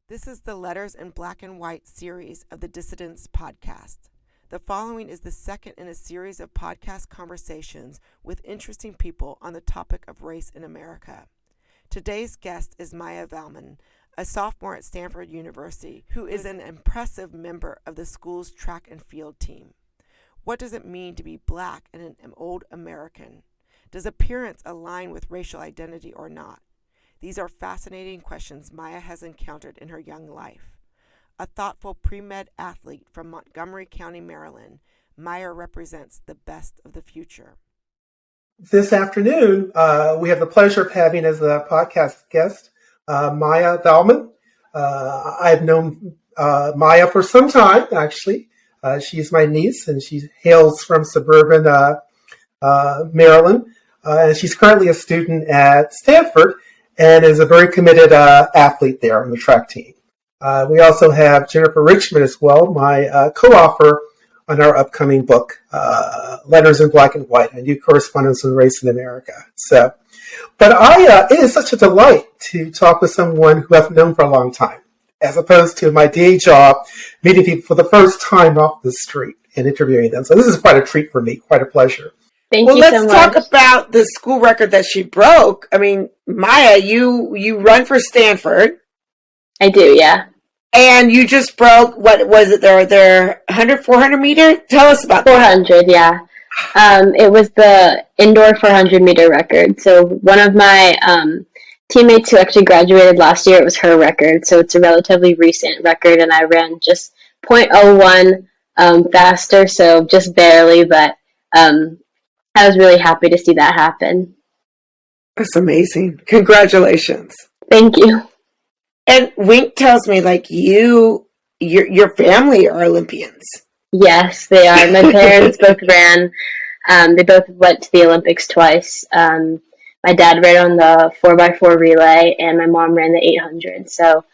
This is the Letters in Black and White series of the Dissidents Podcast. The following is the second in a series of podcast conversations with interesting people on the topic of race in America. Today's guest is Maya Valmon, a sophomore at Stanford University, who is an impressive member of the school's track and field team. What does it mean to be Black and an old American? Does appearance align with racial identity or not? These are fascinating questions Maya has encountered in her young life. A thoughtful pre-med athlete from Montgomery County, Maryland, Maya represents the best of the future. This afternoon, we have the pleasure of having as a podcast guest, Maya Valmon. I've known Maya for some time, actually. She's my niece, and she hails from suburban Maryland. And she's currently a student at Stanford and is a very committed athlete there on the track team. We also have Jennifer Richmond as well, my co-author on our upcoming book, Letters in Black and White, a new correspondence on race in America. But it is such a delight to talk with someone who I've known for a long time, as opposed to my day job, meeting people for the first time off the street and interviewing them. So this is quite a treat for me, quite a pleasure. Thank you so much. Let's talk about the school record that she broke. I mean, Maya, you run for Stanford. I do, yeah. And you just broke, what was it, there 100, 400 meter? Tell us about 400, yeah. It was the indoor 400 meter record. So one of my teammates who actually graduated last year, it was her record. So it's a relatively recent record, and I ran just 0.01 faster, so just barely, but I was really happy to see that happen. That's amazing. Congratulations. Thank you. And Wink tells me, like, your family are Olympians. Yes, they are. My parents both ran. They both went to the Olympics twice. My dad ran on the 4x4 relay, and my mom ran the 800. So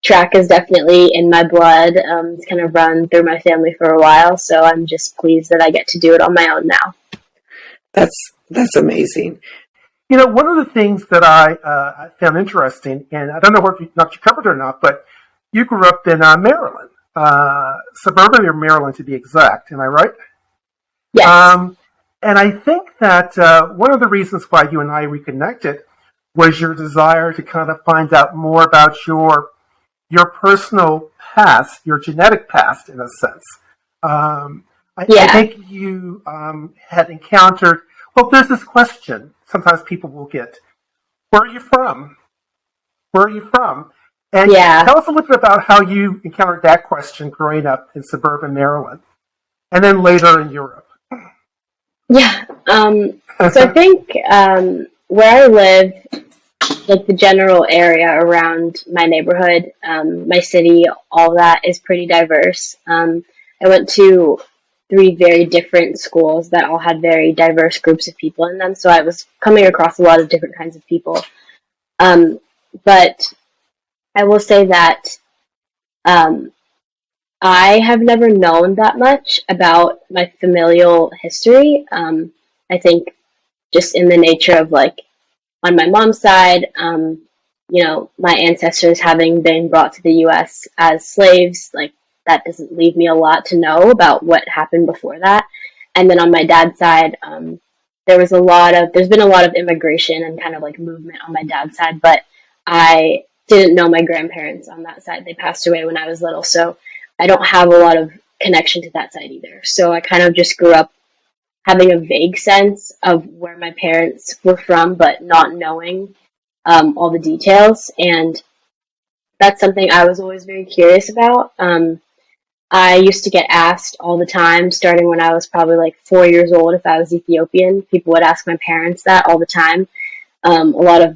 track is definitely in my blood. It's kind of run through my family for a while, so I'm just pleased that I get to do it on my own now. That's amazing. You know, one of the things that I found interesting, and I don't know if you covered it or not, but you grew up in Maryland, suburban Maryland to be exact. Am I right? Yes. And I think that one of the reasons why you and I reconnected was your desire to kind of find out more about your personal past, your genetic past, in a sense. I think you had encountered, well, there's this question sometimes people will get, where are you from? Where are you from? And tell us a little bit about how you encountered that question growing up in suburban Maryland, and then later in Europe. Yeah. So I think where I live, like the general area around my neighborhood, my city, all that is pretty diverse. I went to 3 very different schools that all had very diverse groups of people in them. So I was coming across a lot of different kinds of people. But I will say that I have never known that much about my familial history. I think just in the nature of, like, on my mom's side, my ancestors having been brought to the U.S. as slaves, like, that doesn't leave me a lot to know about what happened before that. And then on my dad's side, there's been a lot of immigration and kind of like movement on my dad's side, but I didn't know my grandparents on that side. They passed away when I was little, so I don't have a lot of connection to that side either. So I kind of just grew up having a vague sense of where my parents were from, but not knowing all the details. And that's something I was always very curious about. I used to get asked all the time, starting when I was probably like 4 years old, if I was Ethiopian. People would ask my parents that all the time. A lot of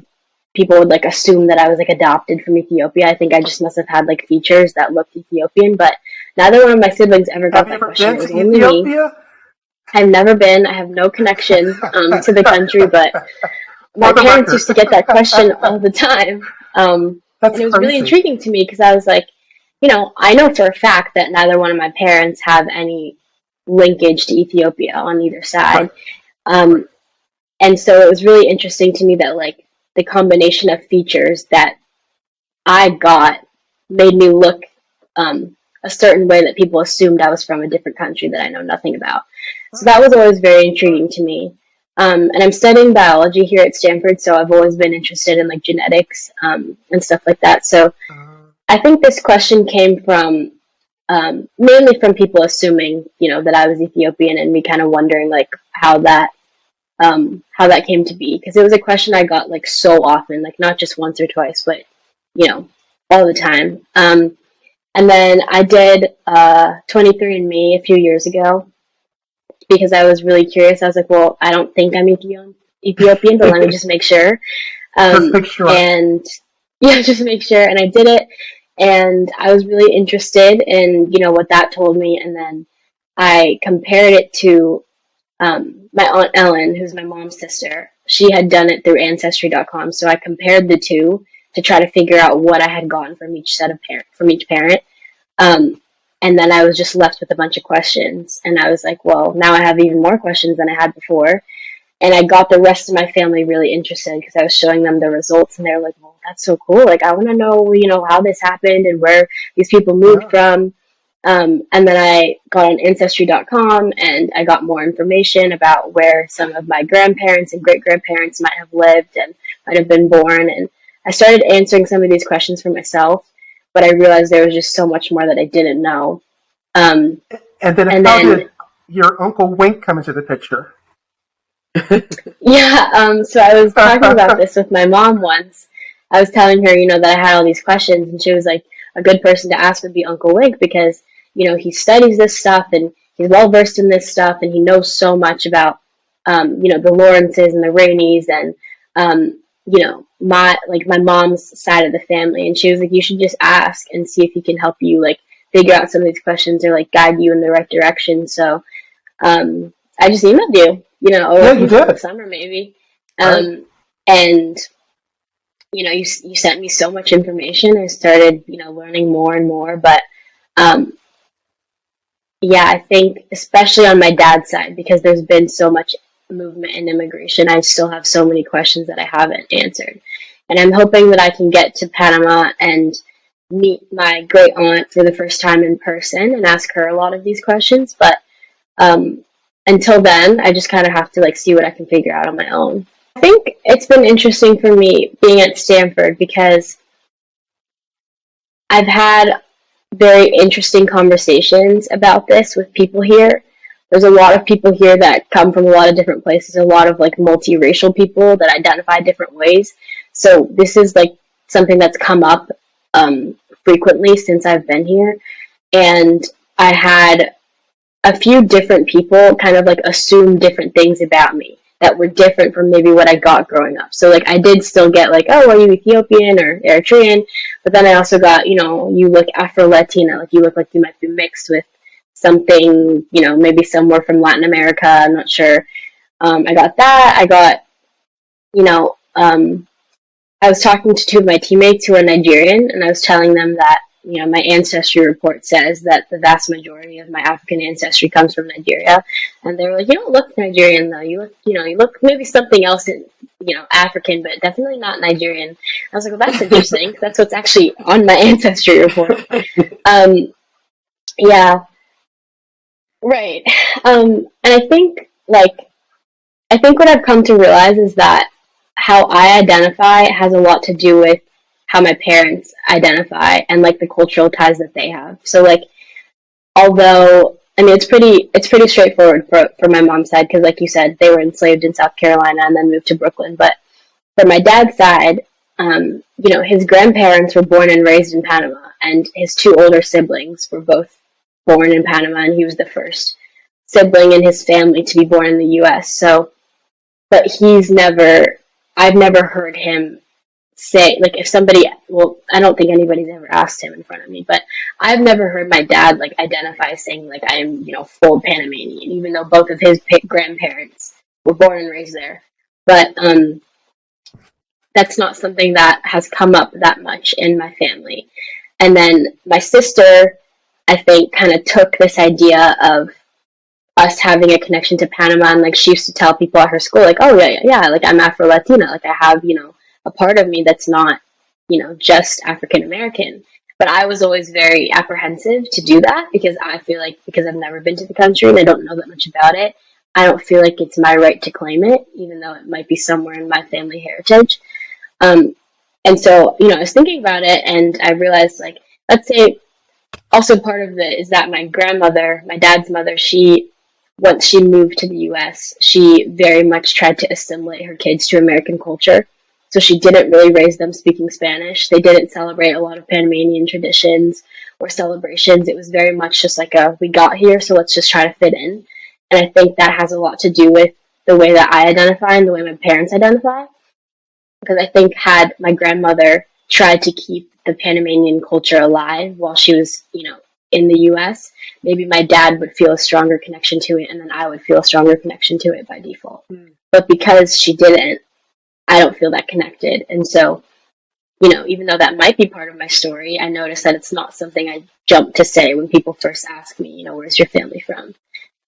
people would like assume that I was like adopted from Ethiopia. I think I just must have had like features that looked Ethiopian, but neither one of my siblings ever got that question. It was only me. I've never been. I have no connection to the country, but my parents used to get that question all the time. And it was really intriguing to me because I was like, I know for a fact that neither one of my parents have any linkage to Ethiopia on either side. And so it was really interesting to me that, like, the combination of features that I got made me look a certain way that people assumed I was from a different country that I know nothing about. So that was always very intriguing to me. And I'm studying biology here at Stanford, so I've always been interested in like genetics and stuff like that. So I think this question came from mainly from people assuming, that I was Ethiopian, and me kind of wondering like how that came to be, because it was a question I got like so often, like not just once or twice, but all the time. And then I did 23andMe a few years ago because I was really curious. I was like, well, I don't think I'm Ethiopian, but let me just make sure. Just make sure. And yeah, just make sure. And I did it, and I was really interested in what that told me. And then I compared it to my Aunt Ellen, who's my mom's sister. She had done it through Ancestry.com, so I compared the two to try to figure out what I had gotten from each parent. And then I was just left with a bunch of questions, and I was like, well, now I have even more questions than I had before. And I got the rest of my family really interested because I was showing them the results, and they were like, well, that's so cool. Like, I want to know, how this happened and where these people moved from. And then I got on Ancestry.com, and I got more information about where some of my grandparents and great-grandparents might have lived and might have been born. And I started answering some of these questions for myself, but I realized there was just so much more that I didn't know. And then how did your Uncle Wink come into the picture? Yeah, so I was talking about this with my mom once. I was telling her, that I had all these questions, and she was like, a good person to ask would be Uncle Wink because, he studies this stuff, and he's well-versed in this stuff, and he knows so much about, the Lawrences and the Raineys and, my mom's side of the family. And she was like, you should just ask and see if he can help you, like, figure out some of these questions or, like, guide you in the right direction. So, I just emailed you, over the summer maybe. Right. And, you sent me so much information. I started, learning more and more. But, yeah, I think especially on my dad's side, because there's been so much movement and immigration, I still have so many questions that I haven't answered. And I'm hoping that I can get to Panama and meet my great aunt for the first time in person and ask her a lot of these questions. But until then, I just kind of have to like see what I can figure out on my own. I think it's been interesting for me being at Stanford because I've had very interesting conversations about this with people here. There's a lot of people here that come from a lot of different places, a lot of like multiracial people that identify different ways. So this is like something that's come up frequently since I've been here. And I had a few different people kind of like assume different things about me that were different from maybe what I got growing up. So like I did still get like, oh, are you Ethiopian or Eritrean? But then I also got, you look Afro-Latina, like you look like you might be mixed with something, maybe somewhere from Latin America. I'm not sure. I got that. I got, I was talking to two of my teammates who are Nigerian, and I was telling them that, my ancestry report says that the vast majority of my African ancestry comes from Nigeria. And they were like, you don't look Nigerian though. You look maybe something else in, African, but definitely not Nigerian. I was like, well, that's interesting. That's what's actually on my ancestry report. Yeah. Right. And I think what I've come to realize is that how I identify has a lot to do with how my parents identify and like the cultural ties that they have. So like, although, I mean, it's pretty straightforward for my mom's side, because like you said, they were enslaved in South Carolina and then moved to Brooklyn. But for my dad's side, his grandparents were born and raised in Panama, and his two older siblings were both born in Panama, and he was the first sibling in his family to be born in the U.S. So, but I've never heard him say, like, if somebody, well, I don't think anybody's ever asked him in front of me, but I've never heard my dad, like, identify saying, like, I am, full Panamanian, even though both of his grandparents were born and raised there. But that's not something that has come up that much in my family. And then my sister, I think, kind of took this idea of us having a connection to Panama, and, like, she used to tell people at her school, like, oh, yeah, like, I'm Afro-Latina, like, I have, a part of me that's not, just African-American. But I was always very apprehensive to do that because I feel like because I've never been to the country and I don't know that much about it, I don't feel like it's my right to claim it, even though it might be somewhere in my family heritage. And so, I was thinking about it and I realized, like, let's say also part of it is that my grandmother, my dad's mother, once she moved to the US, she very much tried to assimilate her kids to American culture. So she didn't really raise them speaking Spanish. They didn't celebrate a lot of Panamanian traditions or celebrations. It was very much just like we got here, so let's just try to fit in. And I think that has a lot to do with the way that I identify and the way my parents identify. Because I think had my grandmother tried to keep the Panamanian culture alive while she was, in the US, maybe my dad would feel a stronger connection to it, and then I would feel a stronger connection to it by default. But because she didn't, I don't feel that connected. And so, even though that might be part of my story, I notice that it's not something I jump to say when people first ask me, where's your family from?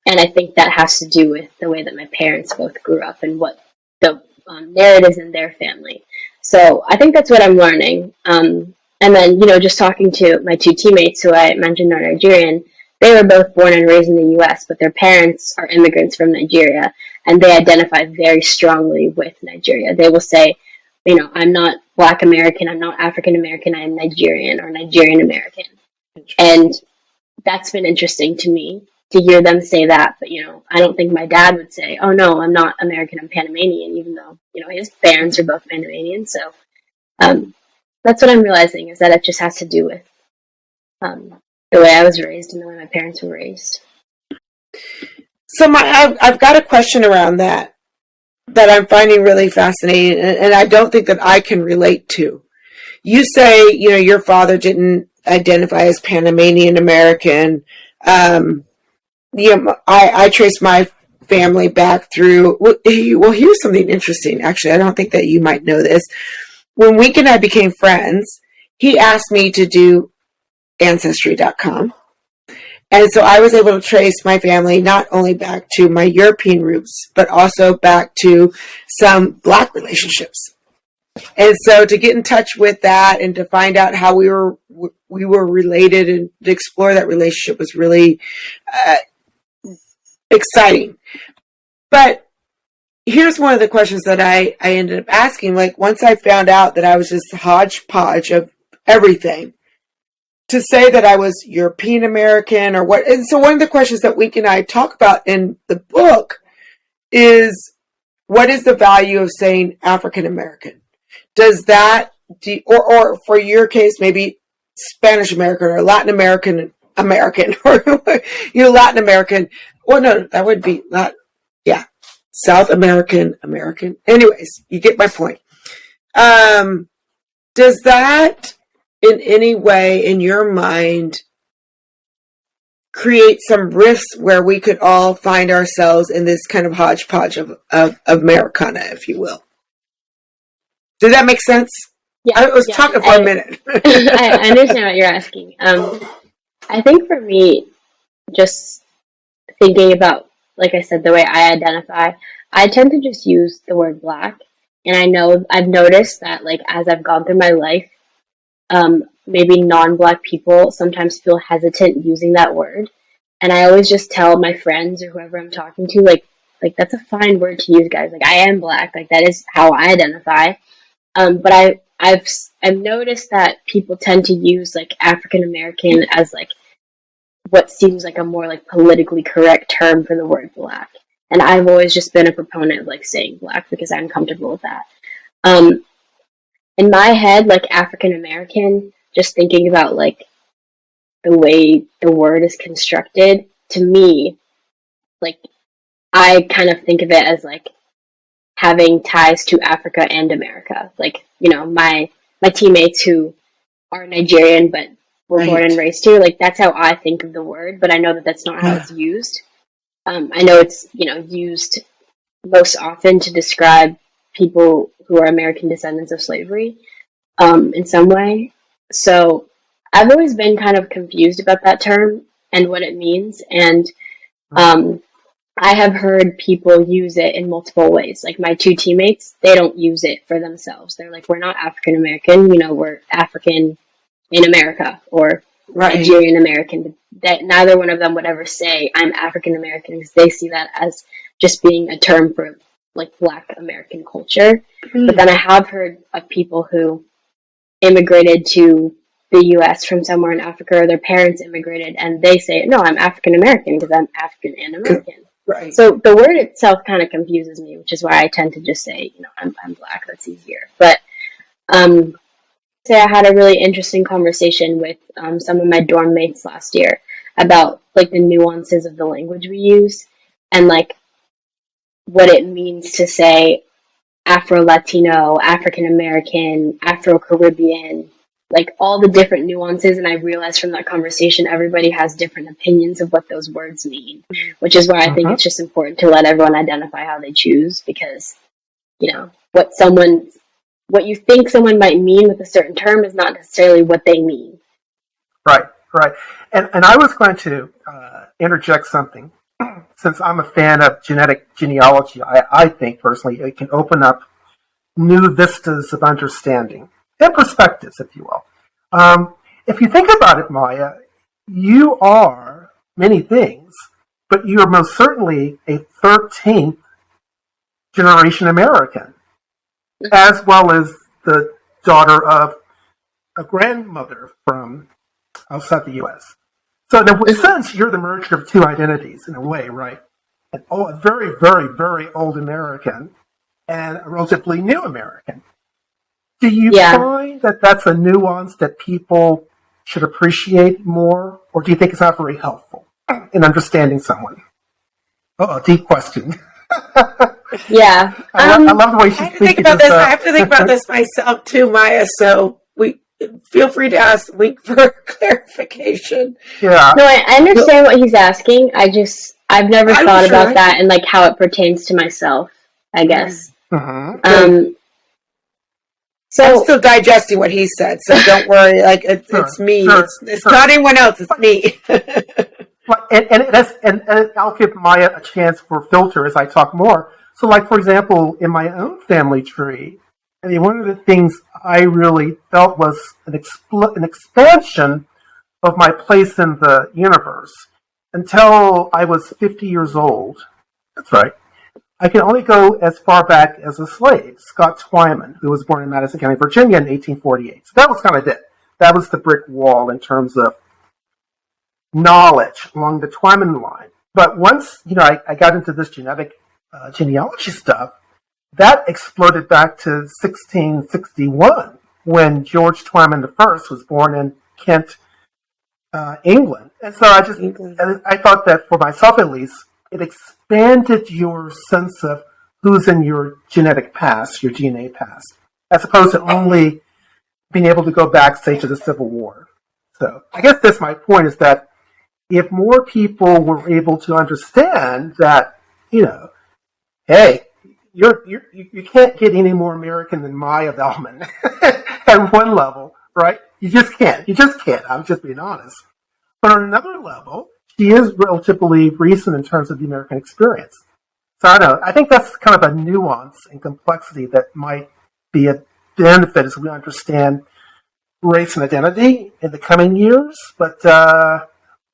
And I think that has to do with the way that my parents both grew up and what the narratives in their family. So I think that's what I'm learning. And then, just talking to my two teammates who I mentioned are Nigerian, they were both born and raised in the US, but their parents are immigrants from Nigeria, and they identify very strongly with Nigeria. They will say, I'm not Black American, I'm not African American, I am Nigerian or Nigerian American. And that's been interesting to me to hear them say that, but I don't think my dad would say, "Oh no, I'm not American, I'm Panamanian," even though his parents are both Panamanian. So that's what I'm realizing is that it just has to do with the way I was raised and the way my parents were raised. So I've got a question around that I'm finding really fascinating, and I don't think that I can relate to. You say your father didn't identify as Panamanian American. I trace my family back through, well, here's something interesting. Actually, I don't think that you might know this. When Wink and I became friends, he asked me to do Ancestry.com. And so I was able to trace my family not only back to my European roots, but also back to some Black relationships. And so to get in touch with that and to find out how we were related and to explore that relationship was really exciting. But here's one of the questions that I ended up asking. Like, once I found out that I was just a hodgepodge of everything, to say that I was European American or what. And so one of the questions that Wink and I talk about in the book is, what is the value of saying African American? Does that, or for your case, maybe Spanish American or Latin American, or Latin American. Well, no, that would be not, yeah, South American. Anyways, you get my point. Does that in any way, in your mind, create some rifts where we could all find ourselves in this kind of hodgepodge of Americana, if you will? Did that make sense? Yeah, I was talking for a minute. I understand what you're asking. I think for me, just thinking about, like I said, the way I identify, I tend to just use the word Black. And I've noticed that, like, as I've gone through my life, maybe non-Black people sometimes feel hesitant using that word. And I always just tell my friends or whoever I'm talking to, like that's a fine word to use, guys. Like, I am Black. Like, that is how I identify. But I've noticed that people tend to use, like, African American as, like, what seems like a more, like, politically correct term for the word Black. And I've always just been a proponent of, like, saying Black because I'm comfortable with that. In my head, like, African American, just thinking about, like, the way the word is constructed, to me, like, I kind of think of it as, like, having ties to Africa and America. Like, my teammates who are Nigerian but were born and raised here, like, that's how I think of the word, but I know that that's not how it's used. I know it's, used most often to describe people who are American descendants of slavery, in some way. So I've always been kind of confused about that term and what it means, and I have heard people use it in multiple ways. Like, my two teammates, they don't use it for themselves. They're like, we're not African American, we're African in America or Nigerian American. That neither one of them would ever say I'm African American because they see that as just being a term for like Black American culture. But then I have heard of people who immigrated to the U.S. from somewhere in Africa, or their parents immigrated, and they say, no, I'm African American because I'm African and American. Right. So the word itself kind of confuses me, which is why I tend to just say, I'm Black. That's easier. But say I had a really interesting conversation with some of my dorm mates last year about like the nuances of the language we use and like what it means to say Afro-Latino, African-American, Afro-Caribbean, like all the different nuances. And I realized from that conversation, everybody has different opinions of what those words mean, which is why I think it's just important to let everyone identify how they choose, because, what you think someone might mean with a certain term is not necessarily what they mean. Right. And I was going to interject something. Since I'm a fan of genetic genealogy, I think personally it can open up new vistas of understanding and perspectives, if you will. If you think about it, Maya, you are many things, but you are most certainly a 13th generation American, as well as the daughter of a grandmother from outside the U.S. So in a sense, you're the merger of two identities in a way, right? A very, very, very old American and a relatively new American. Do you find that that's a nuance that people should appreciate more, or do you think it's not very helpful in understanding someone? Deep question. Yeah. I love the way she's thinking about this. I have to think about this myself too, Maya. So feel free to ask Link for clarification. Yeah. No, I understand what he's asking. I've never thought about that and like how it pertains to myself, I guess. Mm-hmm. So I'm still digesting what he said, so don't worry. Like it's me. Sure, it's not anyone else. It's me. and I'll give Maya a chance for filter as I talk more. So, like for example, in my own family tree, I mean, one of the things I really felt was an expansion of my place in the universe until I was 50 years old. That's right. I can only go as far back as a slave, Scott Twyman, who was born in Madison County, Virginia in 1848. So that was kind of it. That was the brick wall in terms of knowledge along the Twyman line. But once, I got into this genetic genealogy stuff, that exploded back to 1661 when George Twyman I was born in Kent, England. And so I thought that for myself at least, it expanded your sense of who's in your genetic past, your DNA past, as opposed to only being able to go back, say, to the Civil War. So I guess that's my point, is that if more people were able to understand that, hey, you can't get any more American than Maya Valmon at one level, right? You just can't. I'm just being honest. But on another level, she is relatively recent in terms of the American experience. So I think that's kind of a nuance and complexity that might be a benefit as we understand race and identity in the coming years. But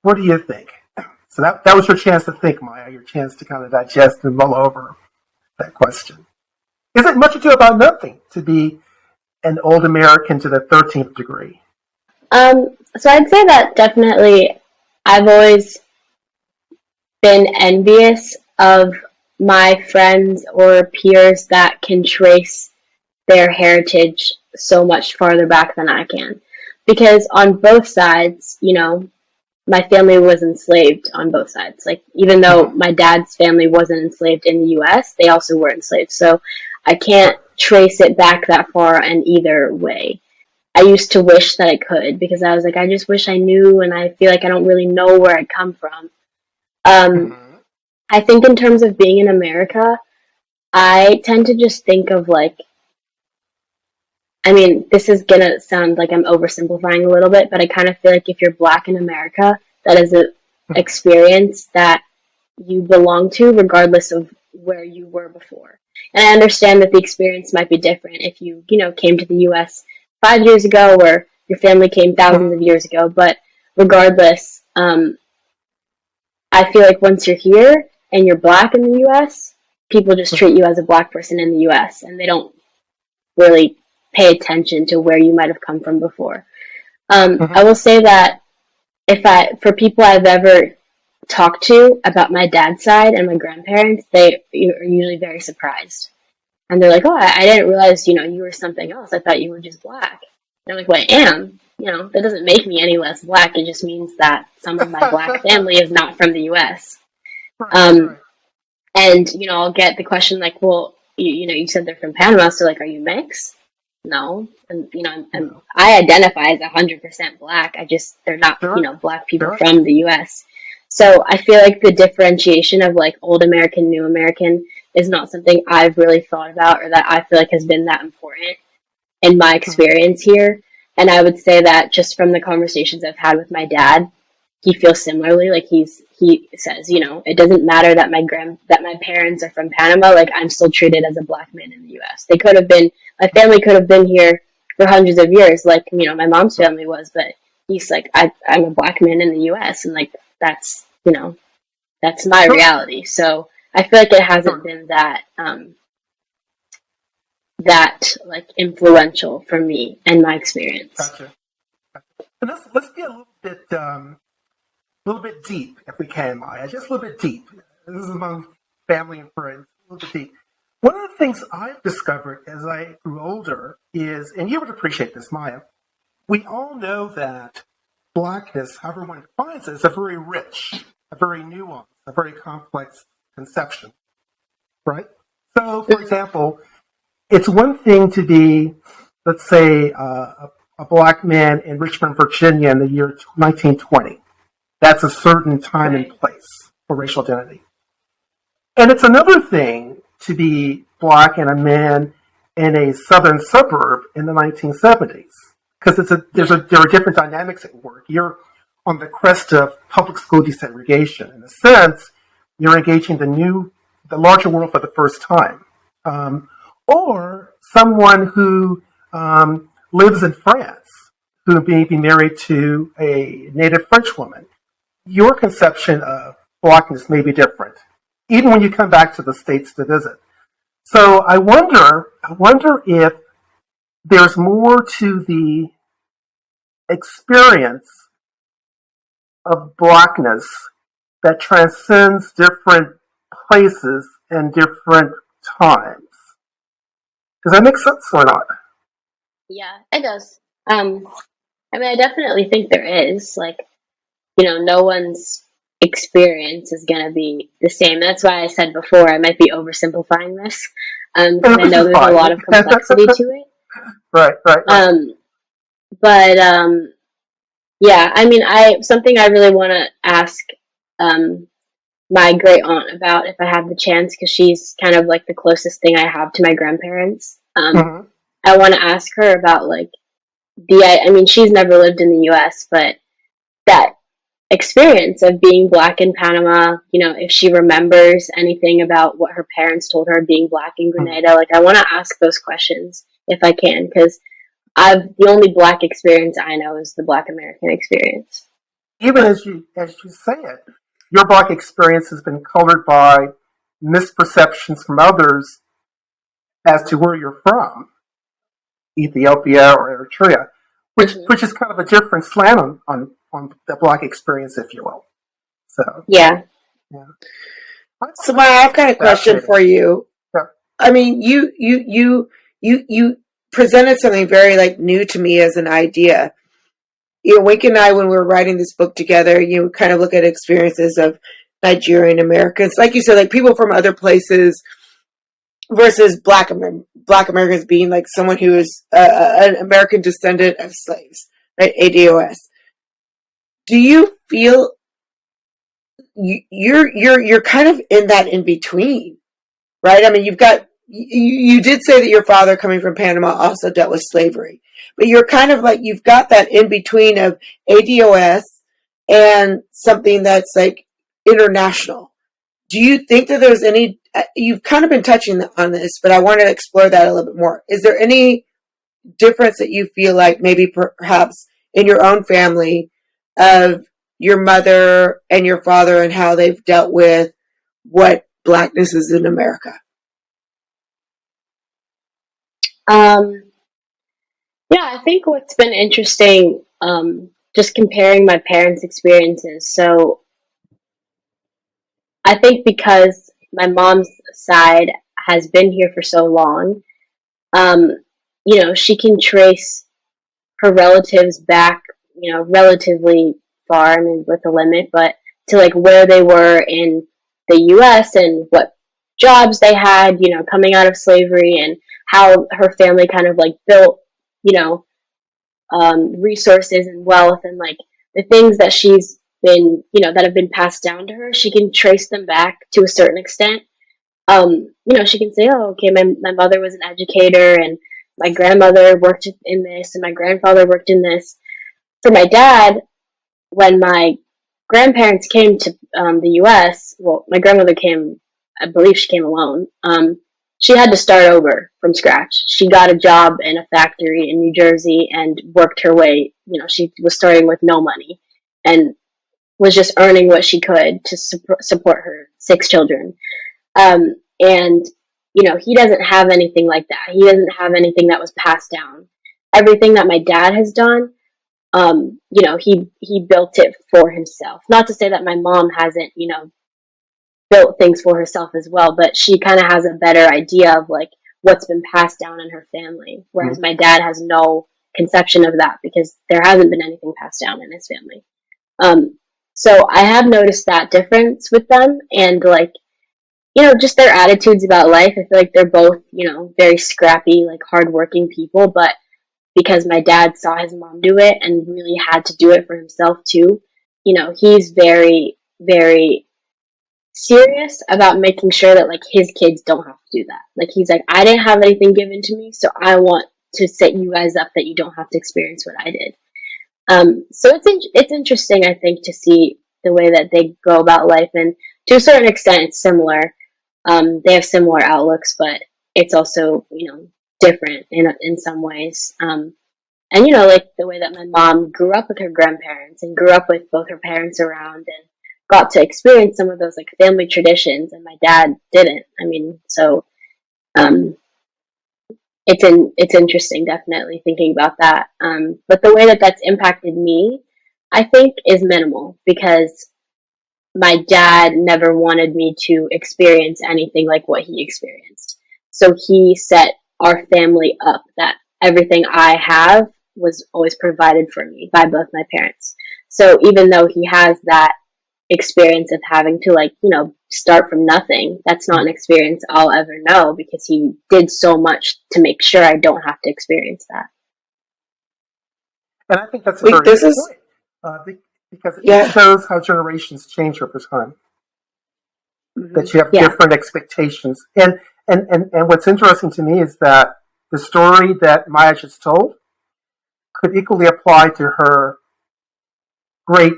what do you think? So that was your chance to think, Maya, your chance to kind of digest and mull over that question. Is it much ado about nothing to be an old American to the 13th degree? So I'd say that definitely I've always been envious of my friends or peers that can trace their heritage so much farther back than I can. Because on both sides, my family was enslaved on both sides. Like, even though my dad's family wasn't enslaved in the U.S., they also were enslaved. So I can't trace it back that far in either way. I used to wish that I could, because I was like, I just wish I knew, and I feel like I don't really know where I come from. I think in terms of being in America, I tend to just think of this is going to sound like I'm oversimplifying a little bit, but I kind of feel like if you're Black in America, that is an experience that you belong to regardless of where you were before. And I understand that the experience might be different if you, came to the U.S. 5 years ago, or your family came thousands of years ago. But regardless, I feel like once you're here and you're black in the U.S., people just treat you as a black person in the U.S. and they don't really pay attention to where you might have come from before. I will say that for people I've ever talked to about my dad's side and my grandparents, they are usually very surprised. And they're like, oh, I didn't realize, you were something else. I thought you were just black. And I'm like, well, I am. That doesn't make me any less black. It just means that some of my black family is not from the U.S. Right. And, I'll get the question like, well, you said they're from Panama, so like, are you mixed? No. And, I identify as 100% black. They're not, black people from the U.S. So I feel like the differentiation of like old American, new American is not something I've really thought about or that I feel like has been that important in my experience here. And I would say that just from the conversations I've had with my dad, he feels similarly. Like he says, it doesn't matter that my parents are from Panama. Like I'm still treated as a black man in the U.S. My family could have been here for hundreds of years, like my mom's family was. But he's like, I'm a black man in the U.S. and like that's my reality. So I feel like it hasn't been that like influential for me and my experience. Gotcha. And let's be a little bit deep, if we can, Maya. Just a little bit deep. This is among family and friends. A little bit deep. One of the things I've discovered as I grew older is, and you would appreciate this, Maya, we all know that blackness, however one defines it, is a very rich, a very nuanced, a very complex conception, right? So, for example, it's one thing to be, let's say, a black man in Richmond, Virginia in the year 1920. That's a certain time and place for racial identity. And it's another thing to be black and a man in a southern suburb in the 1970s. Because there are different dynamics at work. You're on the crest of public school desegregation. In a sense, you're engaging the larger world for the first time. Or someone who lives in France, who may be married to a native French woman. Your conception of blackness may be different, even when you come back to the States to visit. So I wonder if there's more to the experience of blackness that transcends different places and different times. Does that make sense or not? Yeah, it does. I definitely think there is. Like, no one's experience is going to be the same. That's why I said before I might be oversimplifying this. Because I know there's a lot of complexity to it. Right. But yeah, something I really want to ask my great aunt about if I have the chance, because she's kind of like the closest thing I have to my grandparents. I want to ask her about like she's never lived in the U.S., but that experience of being black in Panama, if she remembers anything about what her parents told her being black in Grenada, like I want to ask those questions if I can, because the only black experience I know is the Black American experience. Even as you say it, your black experience has been colored by misperceptions from others as to where you're from, Ethiopia or Eritrea, which is kind of a different slant on the black experience, if you will. So yeah. So Maya, I've got a question for you. Yeah. You presented something very like new to me as an idea. Wink and I, when we were writing this book together, you kind of look at experiences of Nigerian Americans, like you said, like people from other places versus Black Americans being like someone who is an American descendant of slaves, right? ADOS. Do you feel you're kind of in that in between, right? I mean, you did say that your father coming from Panama also dealt with slavery, but you're kind of like, you've got that in between of ADOS and something that's like international. Do you think that there's you've kind of been touching on this, but I want to explore that a little bit more. difference that you feel like maybe perhaps in your own family of your mother and your father and how they've dealt with what Blackness is in America? Yeah, I think what's been interesting, just comparing my parents' experiences. So I think because my mom's side has been here for so long, um, she can trace her relatives back, relatively far, I mean, with a limit, but to like where they were in the US and what jobs they had, coming out of slavery, and how her family kind of like built, you know, resources and wealth, and like the things that she's been, that have been passed down to her, she can trace them back to a certain extent. She can say, oh, okay, my mother was an educator, and my grandmother worked in this, and my grandfather worked in this. For my dad, when my grandparents came to the U.S., well, my grandmother came, I believe she came alone. She had to start over from scratch. She got a job in a factory in New Jersey and worked her way. She was starting with no money and was just earning what she could to support her 6 children. And he doesn't have anything like that. He doesn't have anything that was passed down. Everything that my dad has done, he built it for himself. Not to say that my mom hasn't, built things for herself as well, but she kind of has a better idea of like what's been passed down in her family. Whereas my dad has no conception of that because there hasn't been anything passed down in his family. So I have noticed that difference with them, and like, just their attitudes about life. I feel like they're both, very scrappy, like hardworking people, but because my dad saw his mom do it and really had to do it for himself too, he's very, very serious about making sure that like his kids don't have to do that. Like he's like, I didn't have anything given to me, so I want to set you guys up that you don't have to experience what I did. So it's interesting, I think, to see the way that they go about life, and to a certain extent, it's similar. They have similar outlooks, but it's also, different in some ways. And like the way that my mom grew up with her grandparents and grew up with both her parents around and got to experience some of those like family traditions, and my dad didn't. I mean, so it's interesting, definitely thinking about that. But the way that that's impacted me, I think, is minimal because my dad never wanted me to experience anything like what he experienced. So he set our family up that everything I have was always provided for me by both my parents. So even though he has that experience of having to like, start from nothing, that's not an experience I'll ever know because he did so much to make sure I don't have to experience that. And I think that's a very good point. Because it shows how generations change over time. That you have different expectations. And what's interesting to me is that the story that Maya just told could equally apply to her great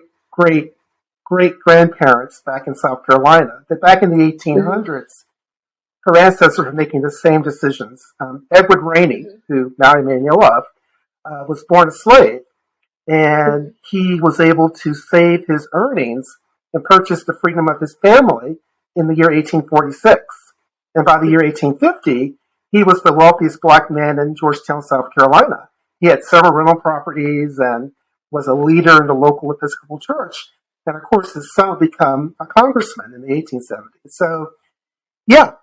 grandparents back in South Carolina. That back in the 1800s, her ancestors were making the same decisions. Edward Rainey, who now you may know of, was born a slave. And he was able to save his earnings and purchase the freedom of his family in the year 1846. And by the year 1850, he was the wealthiest black man in Georgetown, South Carolina. He had several rental properties and was a leader in the local Episcopal Church. And of course, his son would become a congressman in the 1870s. So, yeah,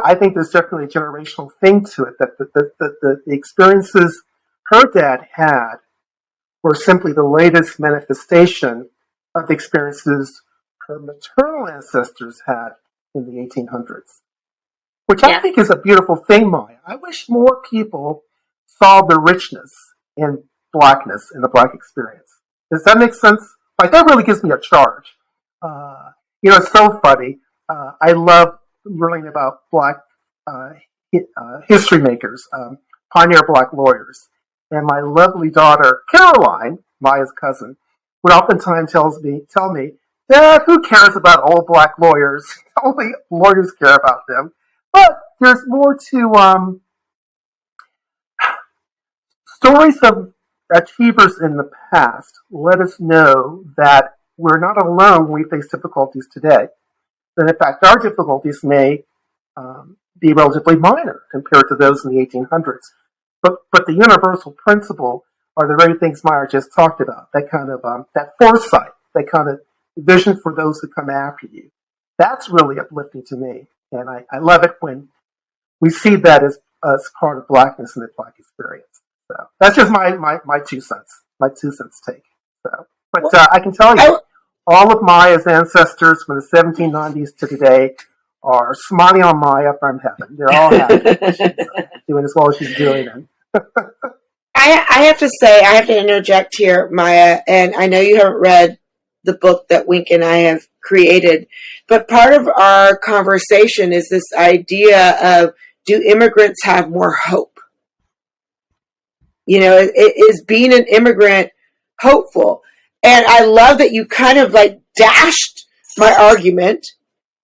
I think there's definitely a generational thing to it, that the experiences her dad had were simply the latest manifestation of the experiences her maternal ancestors had in the 1800s. Which I think is a beautiful thing, Maya. I wish more people saw the richness in blackness, in the black experience. Does that make sense? Like, that really gives me a charge. It's so funny. I love learning about black history makers, pioneer black lawyers. And my lovely daughter, Caroline, Maya's cousin, would oftentimes tell me, Dad, who cares about old black lawyers? Only lawyers care about them. But there's more to Stories of achievers in the past let us know that we're not alone when we face difficulties today. That in fact, our difficulties may be relatively minor compared to those in the 1800s. But the universal principle are the very things Maya just talked about. That kind of that foresight, that kind of vision for those who come after you. That's really uplifting to me, and I love it when we see that as part of Blackness and the Black experience. So that's just my 2 cents, my 2 cents take. So, but I can tell you, all of Maya's ancestors from the 1790s to today are smiling on Maya from heaven. They're all happy. She's doing as well as she's doing. And I have to say, I have to interject here, Maya, and I know you haven't read the book that Wink and I have created, but part of our conversation is this idea of, do immigrants have more hope? You know, is being an immigrant hopeful? And I love that you kind of like dashed my argument,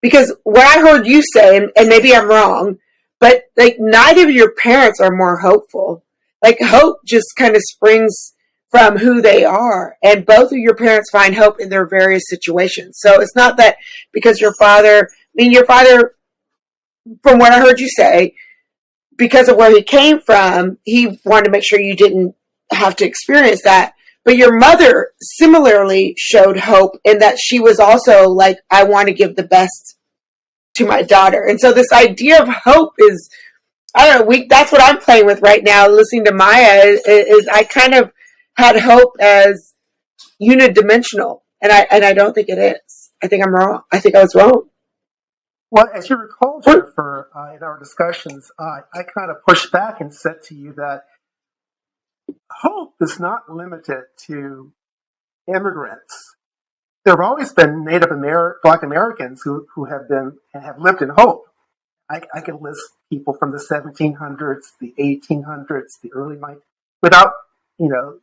because what I heard you say, and maybe I'm wrong, but like neither of your parents are more hopeful. Like hope just kind of springs from who they are. And both of your parents find hope in their various situations. So it's not that because your father, from what I heard you say, because of where he came from, he wanted to make sure you didn't have to experience that. But your mother similarly showed hope in that she was also like, I want to give the best to my daughter. And so this idea of hope is, I don't know, that's what I'm playing with right now, listening to Maya, is I kind of had hope as unidimensional. And I don't think it is. I think I'm wrong. I think I was wrong. well, as you recall, Jennifer, in our discussions, I kind of pushed back and said to you that hope is not limited to immigrants. There have always been Black Americans who have lived in hope. I can list people from the 1700s, the 1800s, the early 90s, without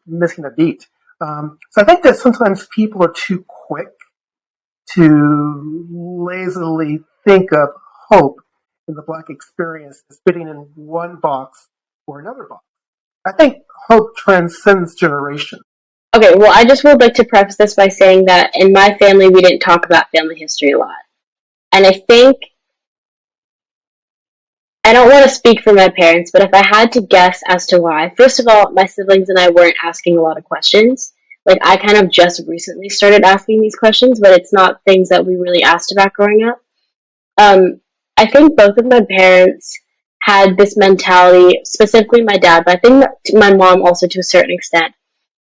missing a beat. So I think that sometimes people are too quick to lazily think of hope in the Black experience as fitting in one box or another box. I think hope transcends generation. Okay, well, I just would like to preface this by saying that in my family, we didn't talk about family history a lot. And I think, I don't want to speak for my parents, but if I had to guess as to why, first of all, my siblings and I weren't asking a lot of questions. Like, I kind of just recently started asking these questions, but it's not things that we really asked about growing up. I think both of my parents had this mentality, specifically my dad, but I think my mom also to a certain extent,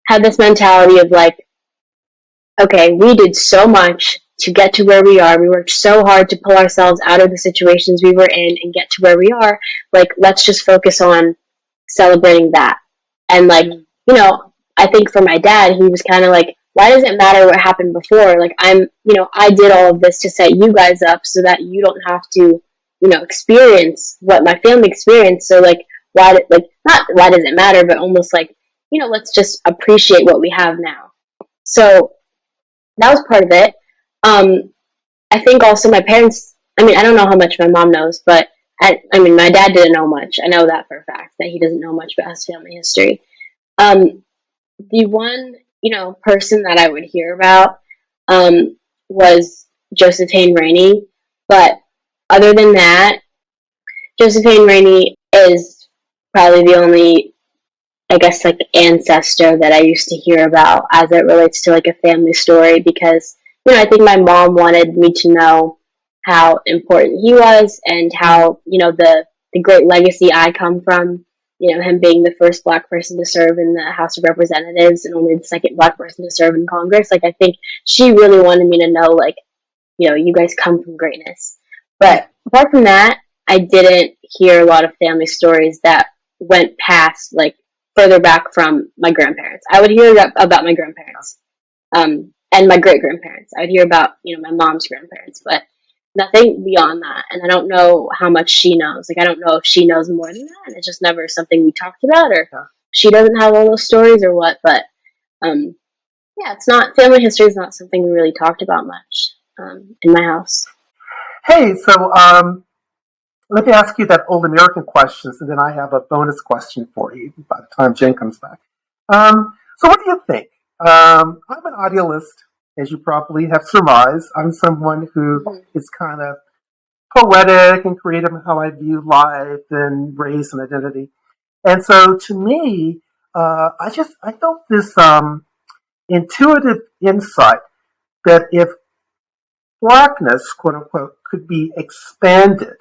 had this mentality of like, okay, we did so much to get to where we are. We worked so hard to pull ourselves out of the situations we were in and get to where we are. Like, let's just focus on celebrating that. And like, I think for my dad, he was kind of like, why does it matter what happened before? Like, I did all of this to set you guys up so that you don't have to, experience what my family experienced. So like, not why does it matter, but almost like, let's just appreciate what we have now. So that was part of it. I think also my parents, I don't know how much my mom knows, but my dad didn't know much. I know that for a fact, that he doesn't know much about his family history. The one, person that I would hear about, was Josephine Rainey. But other than that, Josephine Rainey is probably the only, I guess, like, ancestor that I used to hear about as it relates to like a family story, because I think my mom wanted me to know how important he was and how the great legacy I come from, him being the first Black person to serve in the House of Representatives and only the second Black person to serve in Congress. Like, I think she really wanted me to know, like, you guys come from greatness. But apart from that, I didn't hear a lot of family stories that went past, like, further back from my grandparents. I would hear about my grandparents, and my great-grandparents. I would hear about, my mom's grandparents, but nothing beyond that. And I don't know how much she knows. Like, I don't know if she knows more than that, and it's just never something we talked about, or she doesn't have all those stories or what. But, it's not, family history is not something we really talked about much, in my house. Hey, so Let me ask you that old American questions, and then I have a bonus question for you by the time Jen comes back. So what do you think? I'm an idealist, as you probably have surmised. I'm someone who is kind of poetic and creative in how I view life and race and identity. And so to me, I felt this intuitive insight that if blackness, quote unquote, could be expanded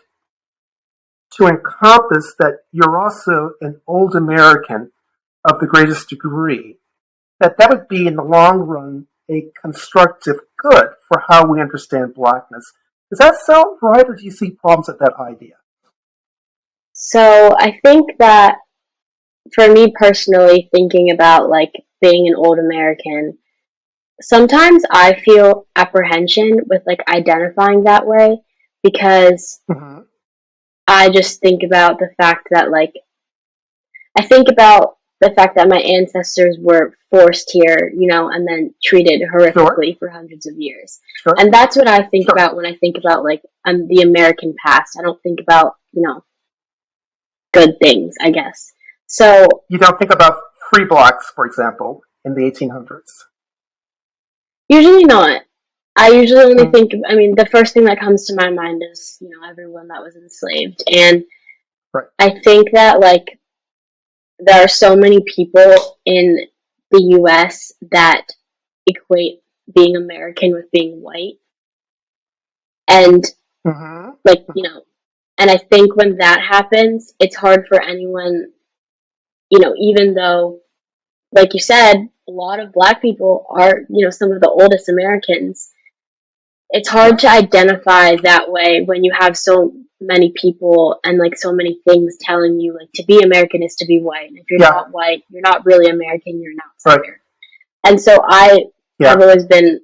to encompass that you're also an old American of the greatest degree, that would be in the long run a constructive good for how we understand blackness. Does that sound right, or do you see problems with that idea? So I think that for me personally, thinking about like being an old American, sometimes I feel apprehension with like identifying that way because I just think about the fact that like I think about the fact that my ancestors were forced here, you know, and then treated horrifically for hundreds of years. And that's what I think about when I think about like the American past. I don't think about, you know, good things, I guess. So you don't think about free blacks, for example, in the 1800s? Usually not. I usually only think, I mean, the first thing that comes to my mind is, you know, everyone that was enslaved. And I think that, like, there are so many people in the U.S. that equate being American with being white. And, like, you know, and I think when that happens, it's hard for anyone, you know, even though, like you said, a lot of black people are, you know, some of the oldest Americans. It's hard to identify that way when you have so many people and like so many things telling you like to be American is to be white. And if you're not white, you're not really American, you're an outsider. And so I have always been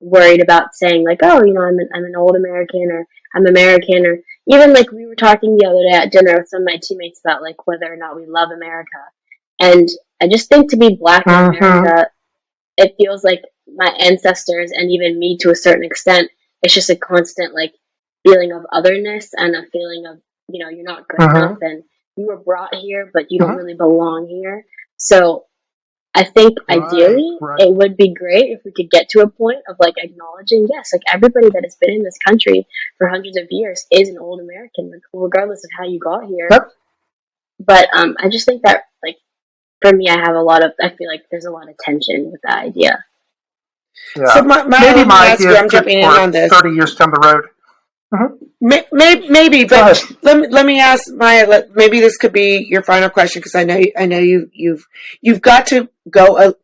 worried about saying like, oh, you know, I'm an old American, or I'm American, or even like we were talking the other day at dinner with some of my teammates about like whether or not we love America. And I just think to be black in America, it feels like my ancestors and even me to a certain extent, it's just a constant like feeling of otherness and a feeling of, you know, you're not good enough and you were brought here, but you don't really belong here. So I think ideally it would be great if we could get to a point of like acknowledging, yes, like everybody that has been in this country for hundreds of years is an old American, like, regardless of how you got here. But I just think that like, for me, I feel like there's a lot of tension with that idea. Yeah. So maybe my idea, I'm jumping in on this. 30 years down the road. Maybe, but let me ask Maya. Maybe this could be your final question, because I know you've got to go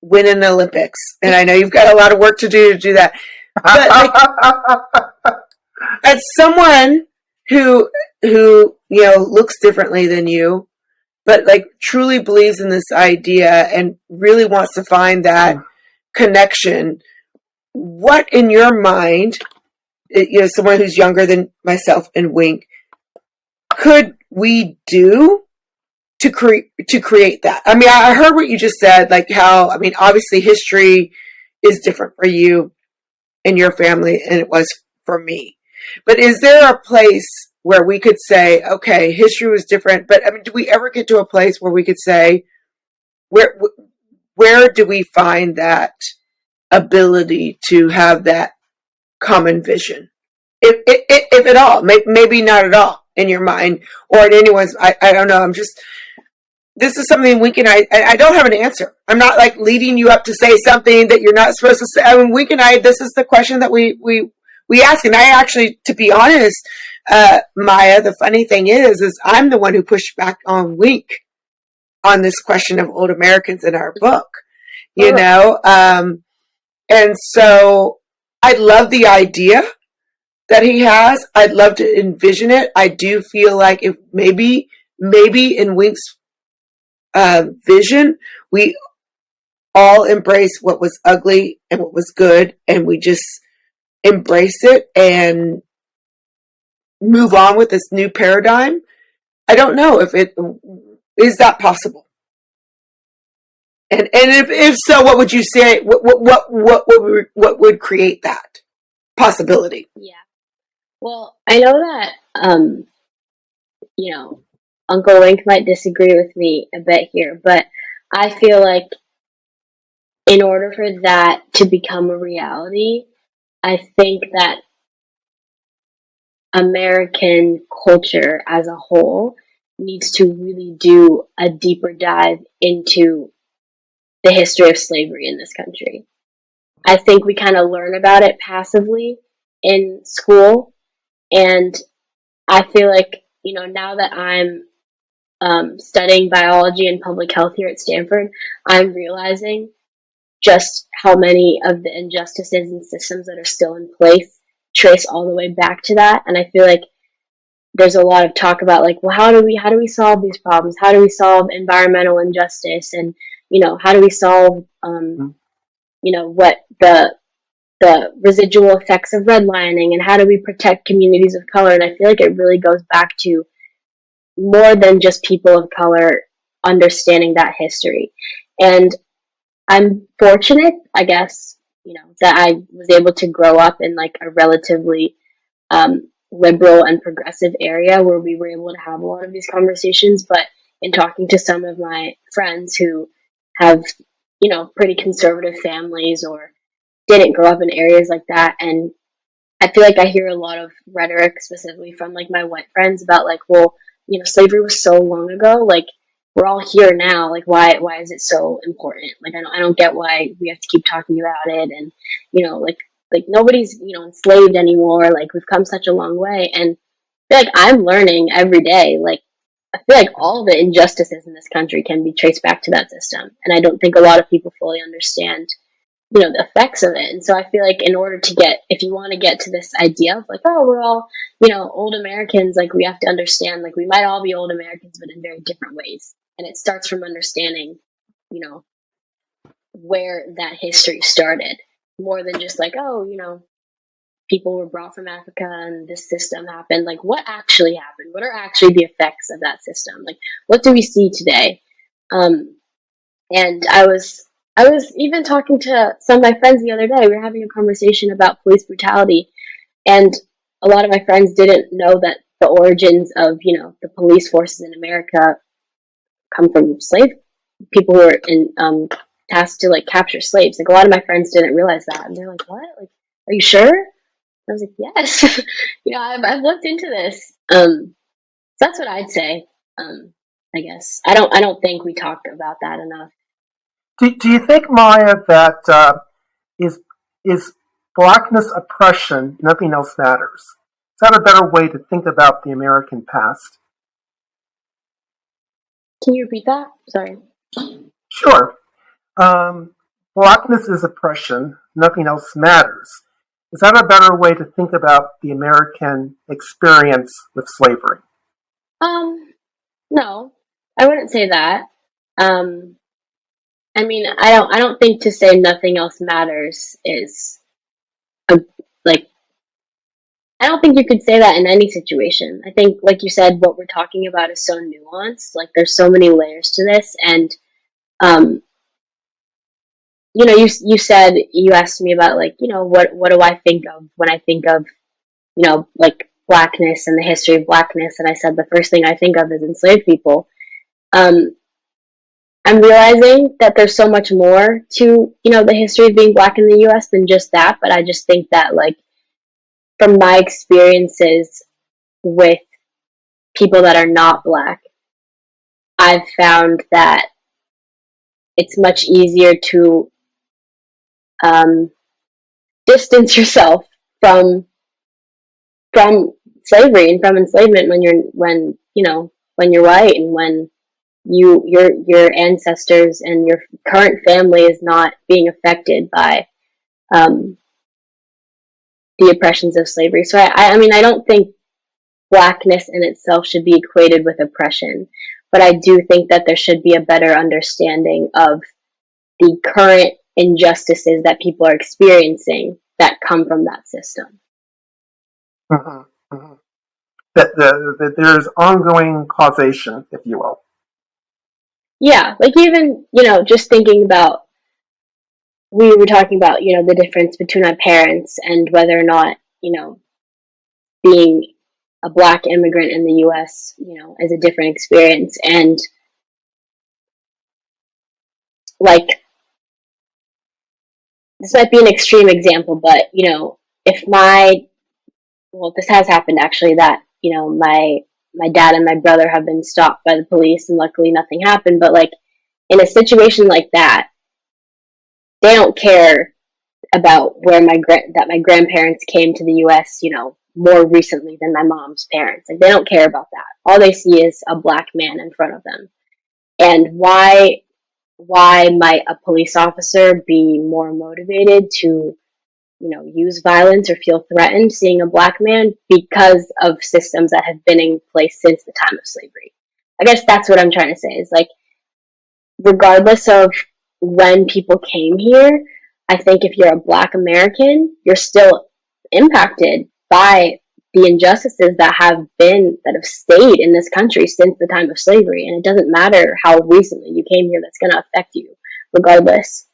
win an Olympics, and I know you've got a lot of work to do that. But like, as someone who you know looks differently than you, but like truly believes in this idea and really wants to find that connection, what in your mind, you know, someone who's younger than myself and Wink, could we do to create that? I mean, I heard what you just said, like how, I mean, obviously history is different for you and your family than it was for me. But is there a place where we could say, okay, history was different, but I mean, do we ever get to a place where we could say, where do we find that ability to have that common vision, if at all? Maybe not at all in your mind or in anyone's. I don't know. This is something Wink and I don't have an answer. I'm not like leading you up to say something that you're not supposed to say. I mean, Wink and I, this is the question that we ask. And I actually, to be honest, Maya, the funny thing is I'm the one who pushed back on Wink on this question of old Americans in our book, you know? And so I love the idea that he has. I'd love to envision it. I do feel like if maybe in Wink's vision, we all embrace what was ugly and what was good, and we just embrace it and move on with this new paradigm. I don't know if it is that possible. And if so, what would you say? What would create that possibility? Yeah. Well, I know that Uncle Link might disagree with me a bit here, but I feel like in order for that to become a reality, I think that American culture as a whole needs to really do a deeper dive into the history of slavery in this country. I think we kind of learn about it passively in school, and I feel like, now that I'm studying biology and public health here at Stanford, I'm realizing just how many of the injustices and systems that are still in place trace all the way back to that. And I feel like there's a lot of talk about, like, well, how do we solve these problems? How do we solve environmental injustice? And how do we solve what the residual effects of redlining, and how do we protect communities of color? And I feel like it really goes back to more than just people of color understanding that history. And I'm fortunate, I guess, that I was able to grow up in like a relatively liberal and progressive area where we were able to have a lot of these conversations. But in talking to some of my friends who have, pretty conservative families or didn't grow up in areas like that, and I feel like I hear a lot of rhetoric specifically from like my white friends about like, well, slavery was so long ago, like we're all here now, like why is it so important? Like I don't get why we have to keep talking about it, and like nobody's enslaved anymore, like we've come such a long way. And I feel like I'm learning every day, like I feel like all the injustices in this country can be traced back to that system, and I don't think a lot of people fully understand the effects of it. And so I feel like in order to if you want to get to this idea of like, oh, we're all, old Americans, like we have to understand, like we might all be old Americans, but in very different ways. And it starts from understanding, where that history started, more than just like, oh, people were brought from Africa and this system happened. Like what actually happened? What are actually the effects of that system? Like what do we see today? And I was even talking to some of my friends the other day. We were having a conversation about police brutality, and a lot of my friends didn't know that the origins of the police forces in America come from slave people who were tasked to like capture slaves. Like a lot of my friends didn't realize that, and they're like, "What? Like, are you sure?" I was like, "Yes, I've looked into this." So that's what I'd say. I guess I don't think we talk about that enough. Do you think, Maya, that is blackness oppression? Nothing else matters. Is that a better way to think about the American past? Can you repeat that? Sorry. Sure. Blackness is oppression. Nothing else matters. Is that a better way to think about the American experience with slavery? No, I wouldn't say that. I mean, I don't think to say nothing else matters is like, I don't think you could say that in any situation. I think, like you said, what we're talking about is so nuanced. Like, there's so many layers to this, and um, you asked me about like, what do I think of when I think of like blackness and the history of blackness, and I said the first thing I think of is enslaved people. Um, I'm realizing that there's so much more to, the history of being black in the US than just that, but I just think that, like, from my experiences with people that are not black, I've found that it's much easier to distance yourself from from slavery and from enslavement when you're white, and when your ancestors and your current family is not being affected by um, the oppressions of slavery. So I mean, I don't think blackness in itself should be equated with oppression, but I do think that there should be a better understanding of the current injustices that people are experiencing that come from that system. Mm-hmm. Mm-hmm. That there's ongoing causation, if you will. Yeah, like even, just thinking about, we were talking about, the difference between our parents and whether or not, being a Black immigrant in the U.S., is a different experience. And like, this might be an extreme example, but, if this has happened actually, that, my dad and my brother have been stopped by the police and luckily nothing happened. But like, in a situation like that, they don't care about that my grandparents came to the U.S., more recently than my mom's parents. Like, they don't care about that. All they see is a Black man in front of them. And why might a police officer be more motivated to, use violence or feel threatened seeing a Black man? Because of systems that have been in place since the time of slavery. I guess that's what I'm trying to say, is like, regardless of when people came here, I think if you're a Black American, you're still impacted by the injustices that have stayed in this country since the time of slavery. And it doesn't matter how recently you came here, that's going to affect you regardless.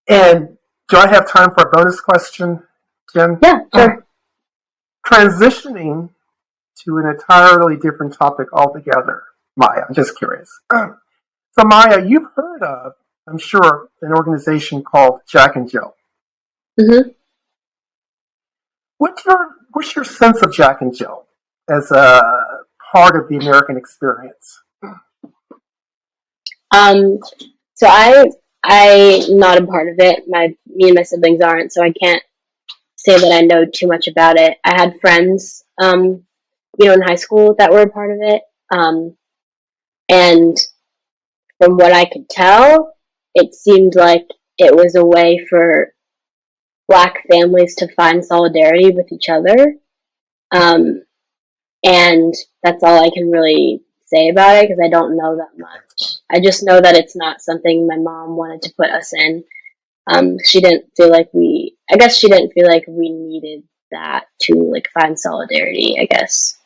And do I have time for a bonus question, Jen? Yeah, sure. Transitioning to an entirely different topic altogether, Maya, I'm just curious. So, Maya, you've heard of, I'm sure, an organization called Jack and Jill. Mm-hmm. What's your sense of Jack and Jill as a part of the American experience? So I'm not a part of it. Me and my siblings aren't, so I can't say that I know too much about it. I had friends, in high school that were a part of it. And from what I could tell, it seemed like it was a way for Black families to find solidarity with each other. And that's all I can really say about it, because I don't know that much. I just know that it's not something my mom wanted to put us in. She didn't feel like we needed that to like find solidarity, I guess.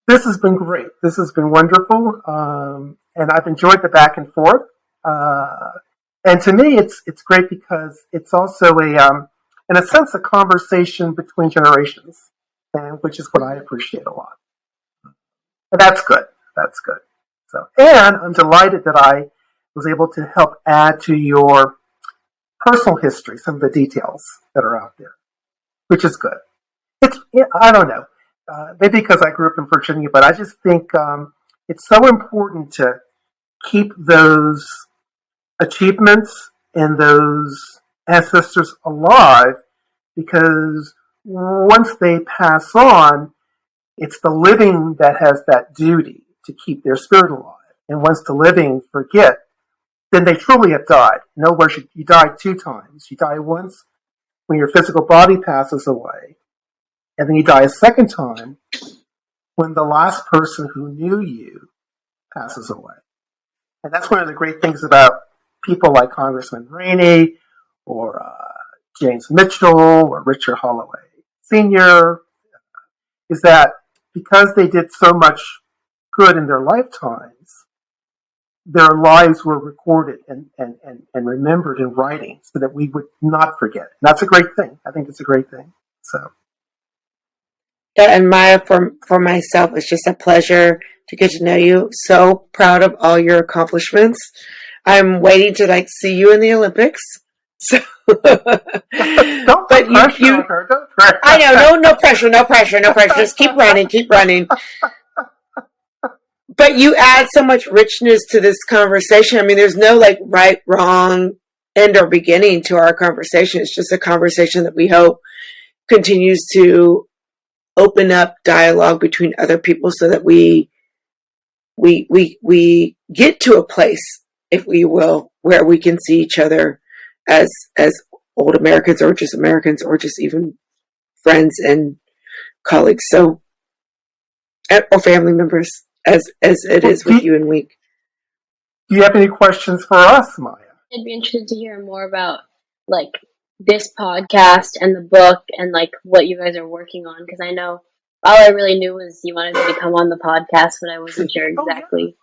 This has been great. This has been wonderful. And I've enjoyed the back and forth. And to me, it's great because it's also in a sense, a conversation between generations, and which is what I appreciate a lot. And that's good. That's good. So, and I'm delighted that I was able to help add to your personal history some of the details that are out there, which is good. I don't know, maybe because I grew up in Virginia, but I just think it's so important to keep those achievements and those ancestors alive, because once they pass on, it's the living that has that duty to keep their spirit alive. And once the living forget, then they truly have died. In other words, you die two times. You die once when your physical body passes away, and then you die a second time when the last person who knew you passes away. And that's one of the great things about people like Congressman Rainey or James Mitchell or Richard Holloway Sr., is that because they did so much good in their lifetimes, their lives were recorded and remembered in writing so that we would not forget. And that's a great thing. I think it's a great thing. So, yeah, and Maya, for myself, it's just a pleasure to get to know you. So proud of all your accomplishments. I'm waiting to see you in the Olympics. So, don't pressure her. Don't pressure. I know, no pressure. Just keep running. But you add so much richness to this conversation. I mean, there's no right, wrong, end or beginning to our conversation. It's just a conversation that we hope continues to open up dialogue between other people so that we get to a place, if we will, where we can see each other as old Americans or just even friends and colleagues. So, or family members, as it is with you and Week. Do you have any questions for us, Maya? I'd be interested to hear more about this podcast and the book and what you guys are working on, because I know all I really knew was you wanted me to come on the podcast, but I wasn't sure exactly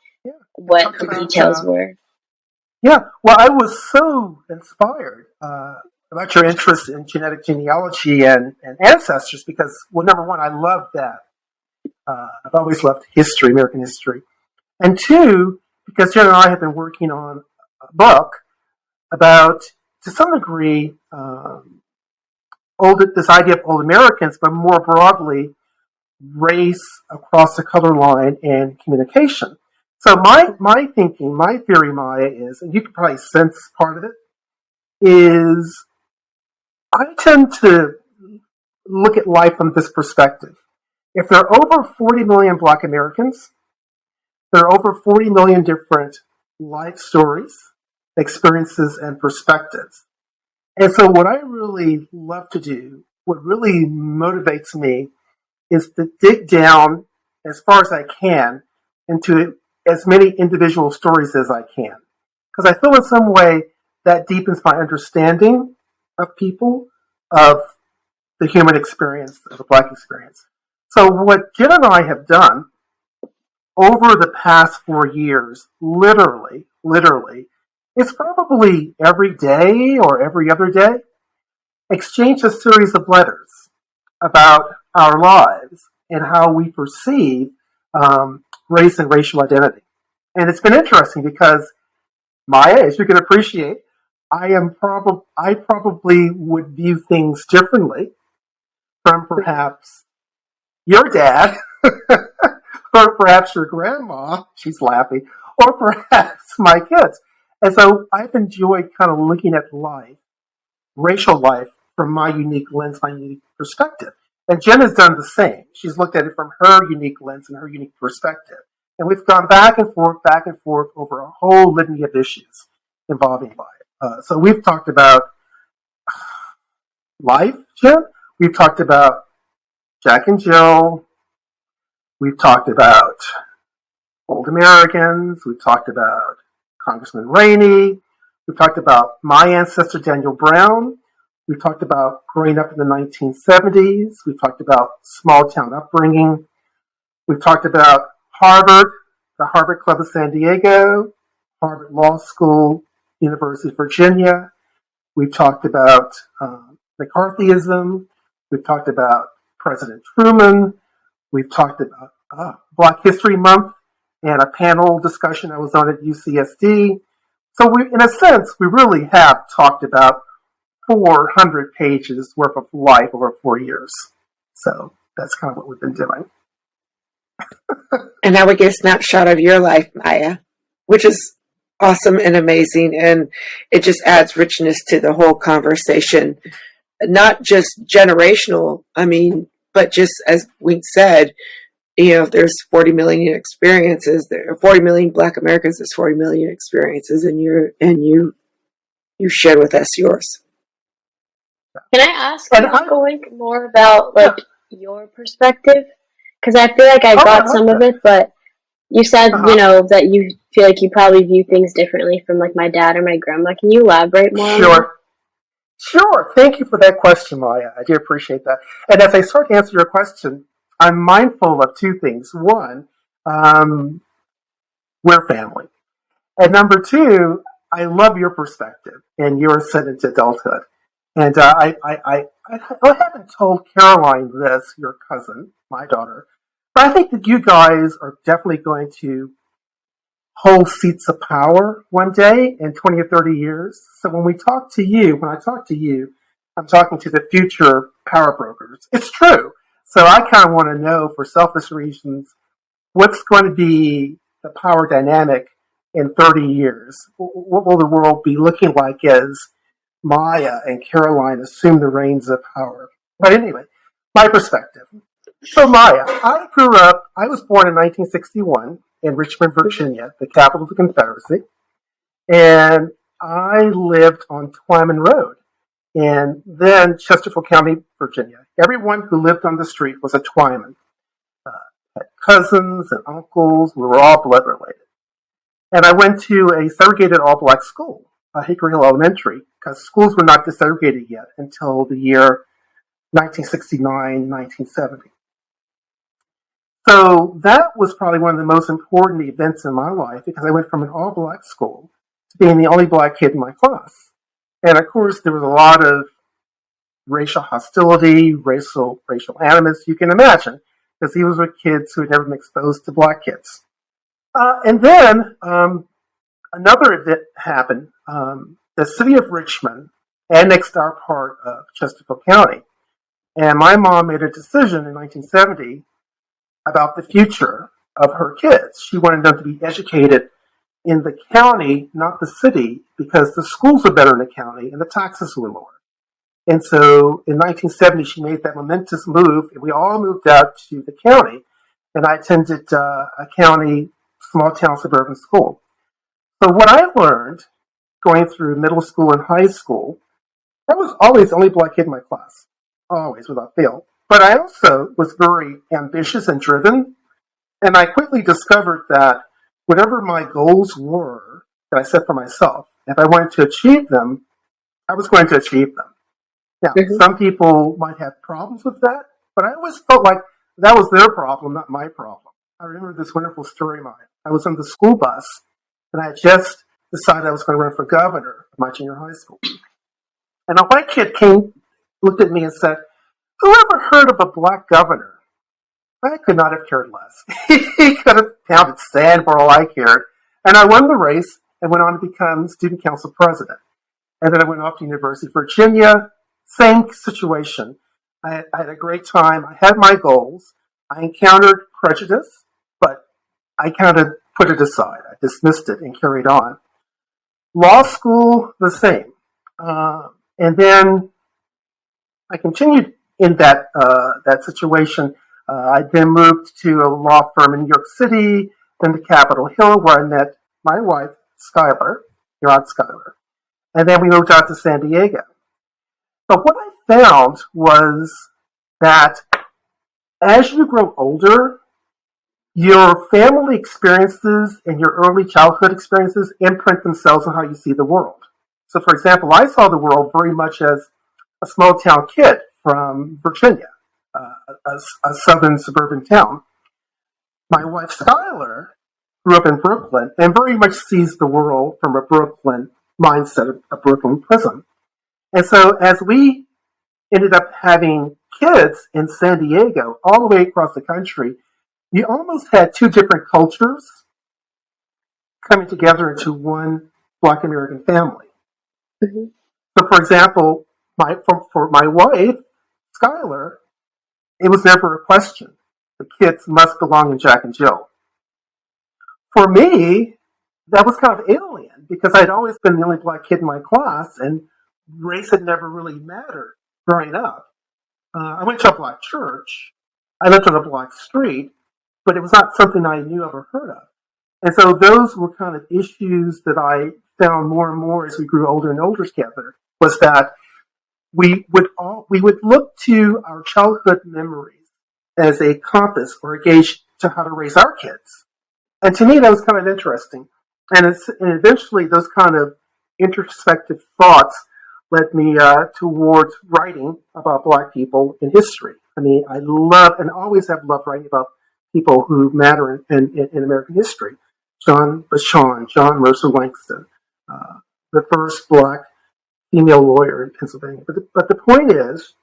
what the details were. Yeah, well, I was so inspired about your interest in genetic genealogy and ancestors because, well, number one, I love that I've always loved history, American history. And two, because Jen and I have been working on a book about, to some degree, this idea of old Americans, but more broadly, race across the color line and communication. So my thinking, my theory, Maya, is, and you can probably sense part of it, is I tend to look at life from this perspective. If there are over 40 million Black Americans, there are over 40 million different life stories, experiences, and perspectives. And so what I really love to do, what really motivates me, is to dig down as far as I can into as many individual stories as I can. Because I feel in some way that deepens my understanding of people, of the human experience, of the Black experience. So what Jen and I have done over the past 4 years, literally, it's probably every day or every other day, exchange a series of letters about our lives and how we perceive race and racial identity. And it's been interesting because, Maya, as you can appreciate, I probably would view things differently from perhaps your dad, or perhaps your grandma, she's laughing, or perhaps my kids. And so I've enjoyed kind of looking at life, racial life, from my unique lens, my unique perspective. And Jen has done the same. She's looked at it from her unique lens and her unique perspective. And we've gone back and forth over a whole litany of issues involving life. So we've talked about life, Jen. We've talked about Jack and Jill. We've talked about old Americans. We've talked about Congressman Rainey. We've talked about my ancestor, Daniel Brown. We've talked about growing up in the 1970s. We've talked about small town upbringing. We've talked about Harvard, the Harvard Club of San Diego, Harvard Law School, University of Virginia. We've talked about McCarthyism. We've talked about President Truman. We've talked about Black History Month and a panel discussion I was on at UCSD. So in a sense, we really have talked about 400 pages worth of life over 4 years. So that's kind of what we've been doing. And now we get a snapshot of your life, Maya, which is awesome and amazing. And it just adds richness to the whole conversation. Not just generational, but just as we said, there's 40 million experiences. There are 40 million Black Americans. There's 40 million experiences, and you shared with us yours. Can I ask you going more about your perspective? Because I feel like I got some of it, but you said that you feel like you probably view things differently from like my dad or my grandma. Can you elaborate more? Sure. Thank you for that question, Maya. I do appreciate that. And as I start to answer your question, I'm mindful of two things. One, we're family. And number two, I love your perspective and your ascent into adulthood. And I haven't told Caroline this, your cousin, my daughter, but I think that you guys are definitely going to hold seats of power one day in 20 or 30 years. So when I talk to you, I'm talking to the future power brokers. It's true. So I kind of want to know, for selfish reasons, what's going to be the power dynamic in 30 years? What will the world be looking like as Maya and Caroline assume the reins of power? But anyway, my perspective. So Maya, I was born in 1961 in Richmond, Virginia, the capital of the Confederacy. And I lived on Twyman Road in then Chesterfield County, Virginia. Everyone who lived on the street was a Twyman. Had cousins and uncles. We were all blood related. And I went to a segregated all-black school, Hickory Hill Elementary, because schools were not desegregated yet until the year 1969, 1970. So that was probably one of the most important events in my life, because I went from an all-black school to being the only black kid in my class. And of course, there was a lot of racial hostility, racial animus. You can imagine because he was with kids who had never been exposed to black kids. And then another event happened. The city of Richmond annexed our part of Chesterfield County. And my mom made a decision in 1970 about the future of her kids. She wanted them to be educated in the county, not the city, because the schools were better in the county and the taxes were lower. And so in 1970, she made that momentous move, and we all moved out to the county. And I attended a county, small town suburban school. So what I learned going through middle school and high school, I was always the only black kid in my class, always without fail. But I also was very ambitious and driven, and I quickly discovered that whatever my goals were that I set for myself, if I wanted to achieve them, I was going to achieve them. Now, some people might have problems with that, but I always felt like that was their problem, not my problem. I remember this wonderful story of mine. I was on the school bus, and I had just decided I was going to run for governor of my junior high school. And a white kid looked at me and said, "Who ever heard of a black governor?" I could not have cared less. He could have pounded sand for all I cared. And I won the race and went on to become student council president. And then I went off to University of Virginia. Same situation. I had a great time. I had my goals. I encountered prejudice, but I kind of put it aside. I dismissed it and carried on. Law school, the same. And then I continued in that situation. I then moved to a law firm in New York City, then to Capitol Hill, where I met my wife, Skylar, your aunt Skylar. And then we moved out to San Diego. But what I found was that as you grow older, your family experiences and your early childhood experiences imprint themselves on how you see the world. So, for example, I saw the world very much as a small town kid from Virginia, a southern suburban town. My wife, Skylar, grew up in Brooklyn and very much sees the world from a Brooklyn mindset, a Brooklyn prism. And so as we ended up having kids in San Diego, all the way across the country, you almost had two different cultures coming together into one Black American family. Mm-hmm. So, for example, for my wife, Skylar, it was never a question. The kids must belong in Jack and Jill. For me, that was kind of alien because I'd always been the only black kid in my class, and race had never really mattered growing up. I went to a black church. I lived on a black street, but it was not something I knew of or heard of. And so those were kind of issues that I found more and more as we grew older and older together, was that we would look to our childhood memories as a compass or a gauge to how to raise our kids. And to me, that was kind of interesting. And eventually those kind of introspective thoughts led me towards writing about Black people in history. I mean, I love and always have loved writing about people who matter in American history. John Bashan, John Mercer Langston, the first Black female lawyer in Pennsylvania. But the point is,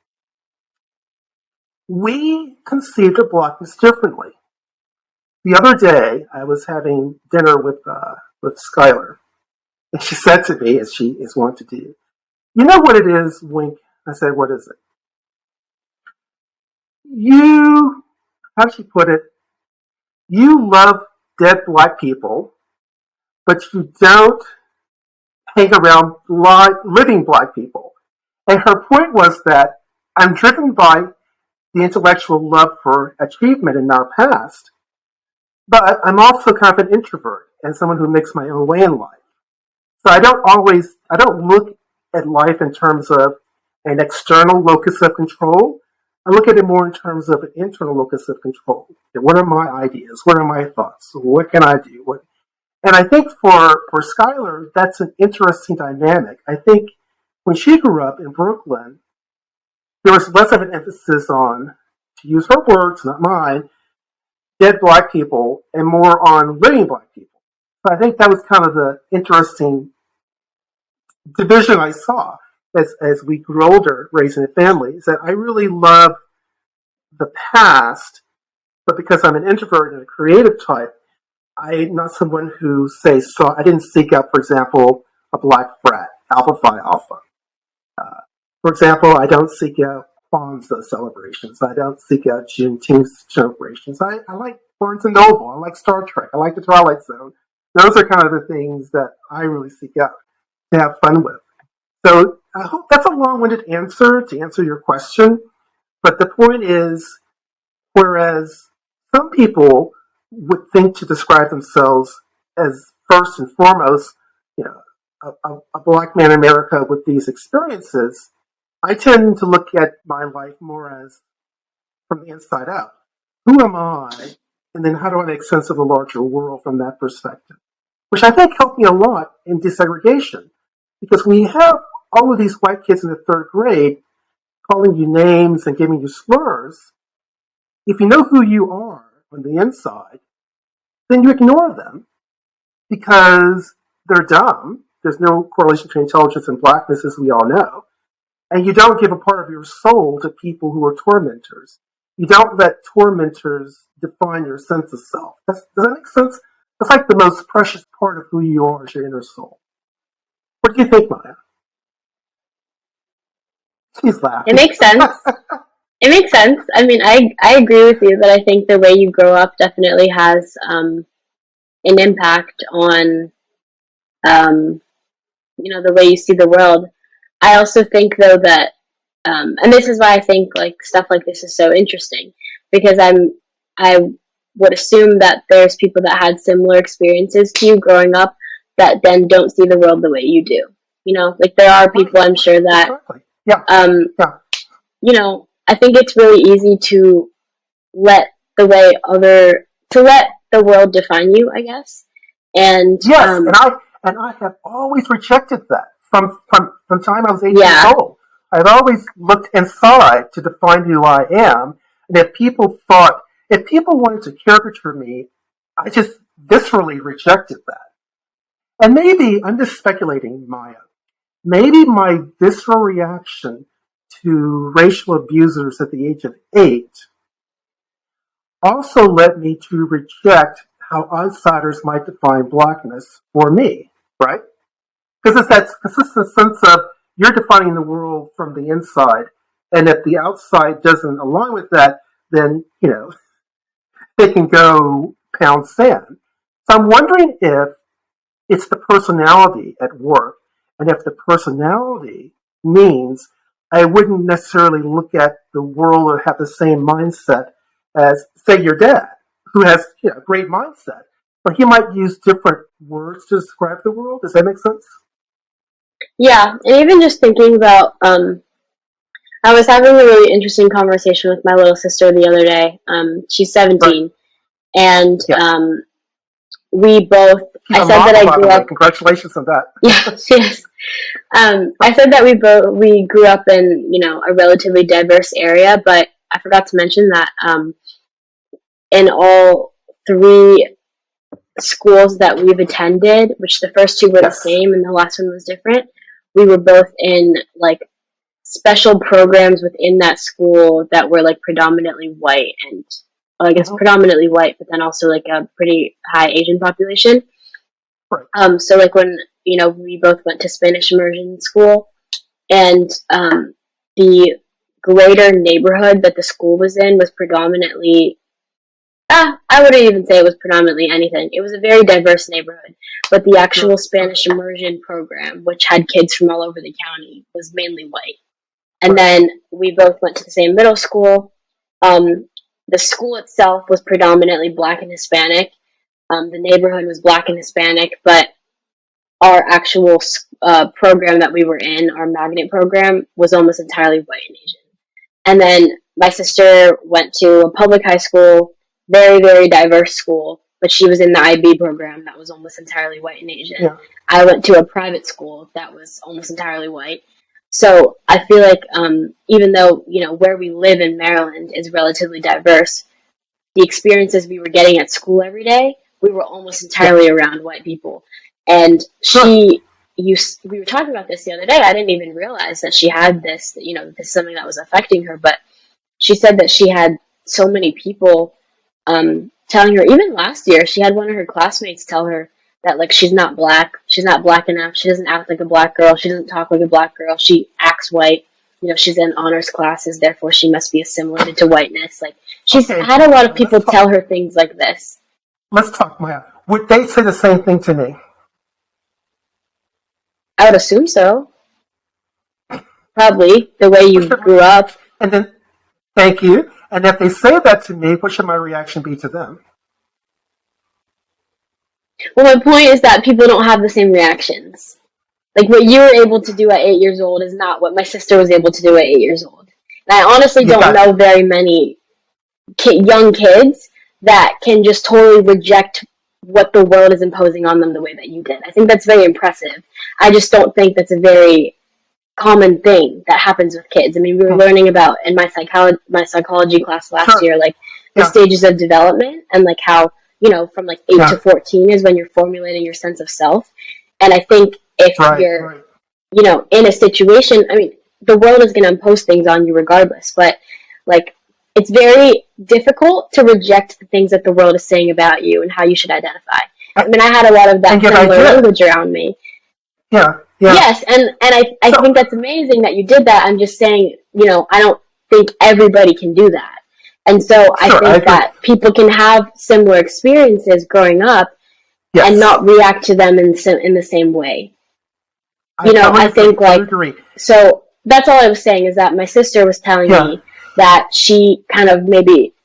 we conceived of Blackness differently. The other day, I was having dinner with Skylar, and she said to me, as she is wont to do, "You know what it is, Wink?" I said, "What is it?" How did she put it? You love dead Black people, but you don't hang around living Black people. And her point was that I'm driven by the intellectual love for achievement in our past, but I'm also kind of an introvert and someone who makes my own way in life. So I don't look at life in terms of an external locus of control. I look at it more in terms of an internal locus of control. What are my ideas? What are my thoughts? What can I do? And I think for Skylar, that's an interesting dynamic. I think when she grew up in Brooklyn, there was less of an emphasis on, to use her words, not mine, dead Black people, and more on living Black people. So I think that was kind of the interesting division I saw as we grew older, raising a family, is that I really love the past, But because I'm an introvert and a creative type, I'm not someone who I didn't seek out, for example, a black frat, Alpha Phi Alpha. For example, I don't seek out Kwanzaa celebrations. I don't seek out Juneteenth celebrations. I like Barnes and Noble. I like Star Trek. I like the Twilight Zone. Those are kind of the things that I really seek out to have fun with. So I hope that's a long-winded answer to answer your question. But the point is, whereas some people would think to describe themselves as first and foremost, a black man in America with these experiences, I tend to look at my life more as from the inside out. Who am I? And then how do I make sense of the larger world from that perspective? Which I think helped me a lot in desegregation. Because when you have all of these white kids in the third grade calling you names and giving you slurs, if you know who you are on the inside, then you ignore them because they're dumb. There's no correlation between intelligence and blackness, as we all know. And you don't give a part of your soul to people who are tormentors. You don't let tormentors define your sense of self. Does that make sense? That's like the most precious part of who you are is your inner soul. What do you think, Maya? She's laughing. It makes sense. It makes sense. I mean, I agree with you that I think the way you grow up definitely has an impact on, the way you see the world. I also think, though, that, and this is why I think like stuff like this is so interesting, because I would assume that there's people that had similar experiences to you growing up that then don't see the world the way you do. Like there are people, I'm sure, that, Exactly. Yeah. I think it's really easy to let the world define you, I guess. And yes, and I have always rejected that from time I was 8 years old. I've always looked inside to define who I am, and if people wanted to caricature me, I just viscerally rejected that. And maybe I'm just speculating, Maya. Maybe my visceral reaction to racial abusers at the age of 8 also led me to reject how outsiders might define blackness for me, right? Because it's that consistent sense of you're defining the world from the inside, and if the outside doesn't align with that, then, they can go pound sand. So I'm wondering if it's the personality at work, and if the personality means I wouldn't necessarily look at the world or have the same mindset as, say, your dad, who has a great mindset, but he might use different words to describe the world. Does that make sense? yeah, and even just thinking about, I was having a really interesting conversation with my little sister the other day. She's 17, Right. and we both. She's I said that I grew up. Congratulations on that. Yes. I said that we grew up in a relatively diverse area, but I forgot to mention that in all 3 schools that we've attended, which the first 2 were the same and the last one was different, we were both in like special programs within that school that were like predominantly white, and I guess predominantly white, but then also like a pretty high Asian population. Right. So like when we both went to Spanish immersion school, and the greater neighborhood that the school was in was predominantly, I wouldn't even say it was predominantly anything. It was a very diverse neighborhood, but the actual Spanish immersion program, which had kids from all over the county, was mainly white. And then we both went to the same middle school. The school itself was predominantly black and Hispanic. The neighborhood was black and Hispanic, but our actual program that we were in, our magnet program, was almost entirely white and Asian. And then my sister went to a public high school, very, very diverse school, but she was in the IB program that was almost entirely white and Asian. Yeah. I went to a private school that was almost entirely white. So I feel like even though, where we live in Maryland is relatively diverse, the experiences we were getting at school every day, we were almost entirely around white people. And we were talking about this the other day. I didn't even realize that she had this, this is something that was affecting her. But she said that she had so many people telling her, even last year, she had one of her classmates tell her that, like, she's not black enough, she doesn't act like a black girl, she doesn't talk like a black girl, she acts white, she's in honors classes, therefore she must be assimilated to whiteness. Like, she's had a lot of people tell her things like this. Let's talk, Maya. Would they say the same thing to me? I would assume so. Probably, the way you grew up. And then, thank you. And if they say that to me, what should my reaction be to them? Well, my point is that people don't have the same reactions. Like, what you were able to do at 8 years old is not what my sister was able to do at 8 years old. And I honestly don't know very many young kids that can just totally reject what the world is imposing on them the way that you did. I think that's very impressive. I just don't think that's a very common thing that happens with kids. I mean, we were learning about in my psychology class last year, like the stages of development, and like how, from like 8 to 14 is when you're formulating your sense of self. And I think if you're, in a situation, I mean, the world is going to impose things on you regardless, but like, it's very difficult to reject the things that the world is saying about you and how you should identify. I mean, I had a lot of that similar language around me. Yeah. Yes, and I think that's amazing that you did that. I'm just saying, I don't think everybody can do that. And so I think that people can have similar experiences growing up and not react to them in the same way. I think so that's all I was saying is that my sister was telling me that she kind of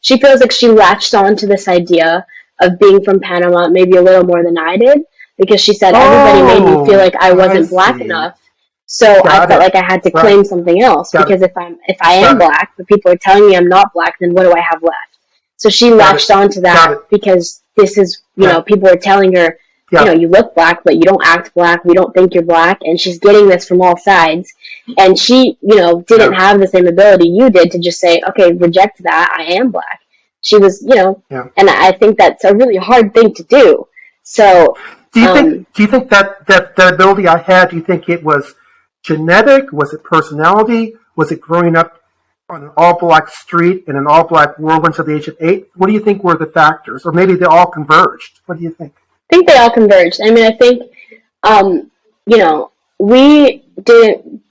she feels like she latched on to this idea of being from Panama maybe a little more than I did, because she said everybody made me feel like I wasn't black enough. So I felt like I had to claim something else, because if I am black, but people are telling me I'm not black, then what do I have left? So she latched on to that because this is, people are telling her, you look black, but you don't act black. We don't think you're black. And she's getting this from all sides. And she, didn't have the same ability you did to just say, okay, reject that. I am black. She was, and I think that's a really hard thing to do. So, do you think that the ability I had, do you think it was genetic? Was it personality? Was it growing up on an all-black street in an all-black world until the age of 8? What do you think were the factors? Or maybe they all converged. What do you think? I think they all converged. I mean, I think, we didn't,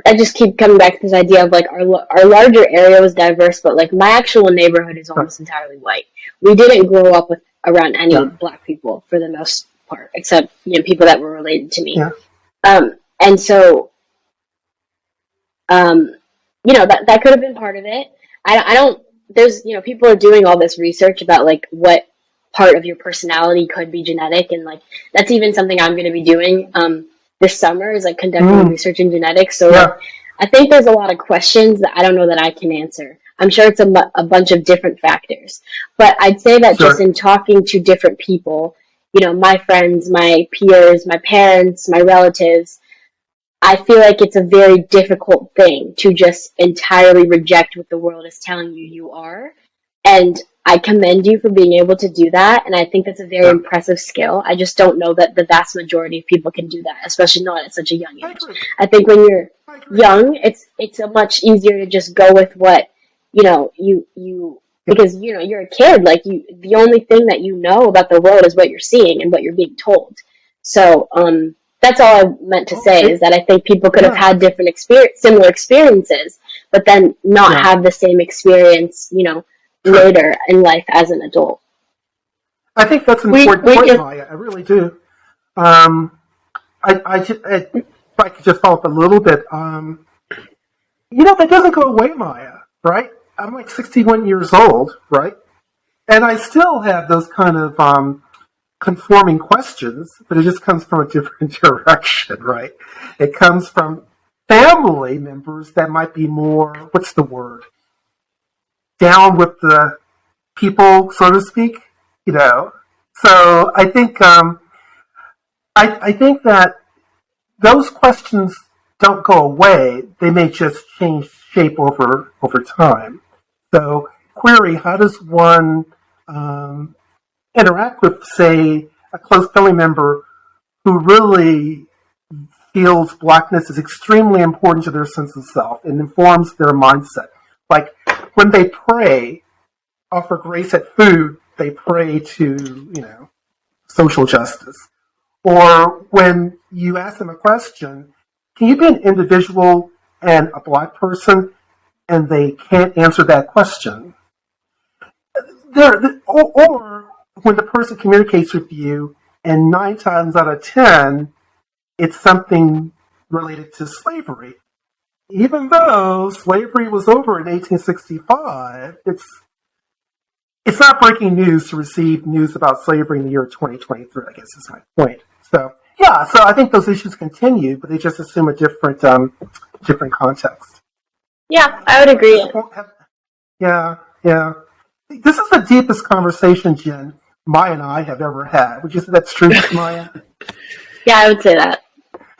I just keep coming back to this idea of, like, our larger area was diverse, but, like, my actual neighborhood is almost entirely white. We didn't grow up around any black people for the most part, except, people that were related to me. Yeah. And so, that could have been part of it. I don't, there's, people are doing all this research about, like, what part of your personality could be genetic, and, like, that's even something I'm going to be doing this summer, is, like, conducting research in genetics. So like, I think there's a lot of questions that I don't know that I can answer. I'm sure it's a bunch of different factors, but I'd say that just in talking to different people, my friends, my peers, my parents, my relatives, I feel like it's a very difficult thing to just entirely reject what the world is telling you are. And I commend you for being able to do that, and I think that's a very impressive skill. I just don't know that the vast majority of people can do that, especially not at such a young age. I think when you're young, it's a much easier to just go with what, you because, you're a kid, like, the only thing that you know about the world is what you're seeing and what you're being told. So, that's all I meant to say, is that I think people could have had different similar experiences, but then not have the same experience, later in life as an adult. I think that's an important point, Maya. I really do. If I could just follow up a little bit, that doesn't go away, Maya, right? I'm like 61 years old, right? And I still have those kind of conforming questions, but it just comes from a different direction, right? It comes from family members that might be more, what's the word? Down with the people, so to speak, So I think I think that those questions don't go away. They may just change shape over time. So, query: how does one interact with, say, a close family member who really feels blackness is extremely important to their sense of self and informs their mindset? Like, when they pray, offer grace at food, they pray to, social justice. Or when you ask them a question, can you be an individual and a Black person, and they can't answer that question? Or when the person communicates with you, and 9 times out of 10, it's something related to slavery. Even though slavery was over in 1865, it's not breaking news to receive news about slavery in the year 2023, I guess is my point. So I think those issues continue, but they just assume a different context. Yeah, I would agree. Yeah. This is the deepest conversation, Jen, Maya and I have ever had. Would you say that's true, Maya? Yeah, I would say that.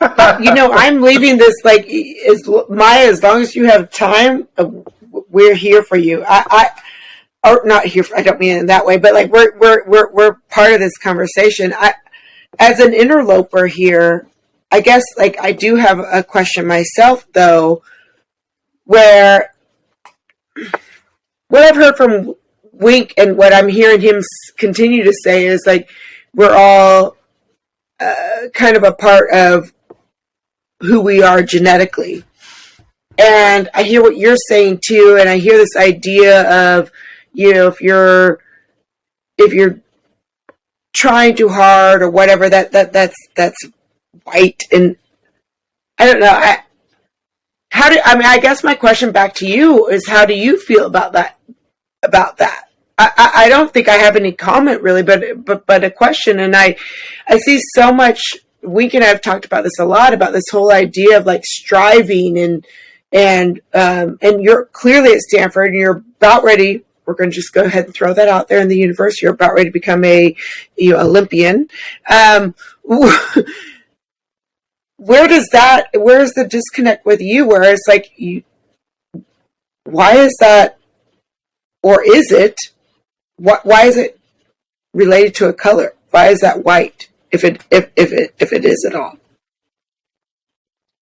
I'm leaving this Maya. As long as you have time, we're here for you. Or not here. I don't mean it in that way, but we're part of this conversation. As an interloper here, I guess I do have a question myself, though, where what I've heard from Wink and what I'm hearing him continue to say is we're all kind of a part of who we are genetically. And I hear what you're saying too, and I hear this idea of, if you're trying too hard or whatever, that's white. And I don't know. I guess my question back to you is, how do you feel about that? I don't think I have any comment really, but a question. And I see so much. Wink and I have talked about this a lot, about this whole idea of striving and you're clearly at Stanford and you're about ready. We're going to just go ahead and throw that out there in the universe. You're about ready to become a Olympian. Where's the disconnect with you? Where it's why is that, or is it? Why is it related to a color? Why is that white? If it is at all.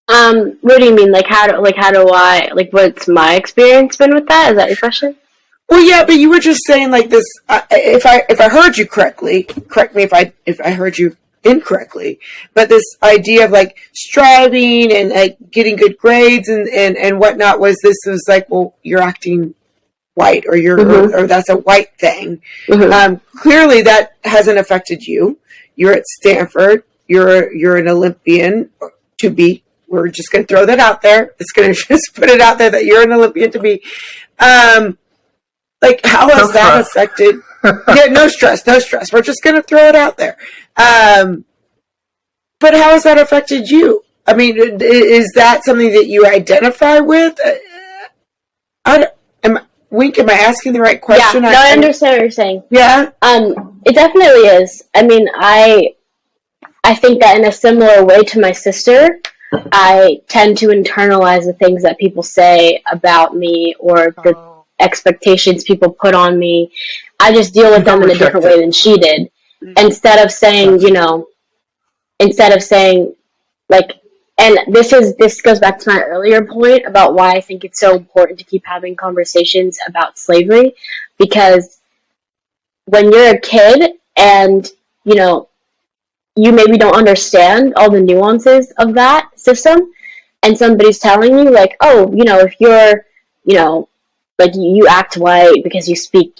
What do you mean? How do I, what's my experience been with that? Is that your question? Well, yeah, but you were just saying this. If I heard you correctly, correct me if I heard you incorrectly. But this idea of striving and getting good grades and whatnot was well, you're acting white, or you're Mm-hmm. or that's a white thing. Mm-hmm. Clearly, that hasn't affected you. You're at Stanford. You're an Olympian to be. We're just going to throw that out there. It's going to just put it out there that you're an Olympian to be. How has that affected? Yeah, no stress. We're just going to throw it out there. But how has that affected you? I mean, is that something that you identify with? Wink, am I asking the right question? Yeah, I understand what you're saying. Yeah? It definitely is. I mean, I think that in a similar way to my sister, I tend to internalize the things that people say about me or the expectations people put on me. I just deal with them in a different way than she did. Instead of saying, and this goes back to my earlier point about why I think it's so important to keep having conversations about slavery, because when you're a kid and, you maybe don't understand all the nuances of that system, and somebody's telling you if you're, you act white because you speak,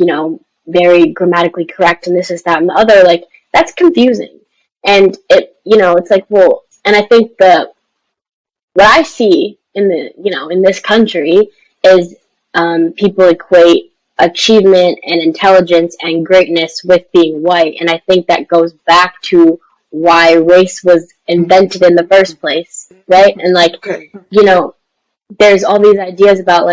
very grammatically correct and this is that and the other, that's confusing. And it, it's well, and I think what I see in in this country is people equate achievement and intelligence and greatness with being white. And I think that goes back to why race was invented in the first place, right? And there's all these ideas about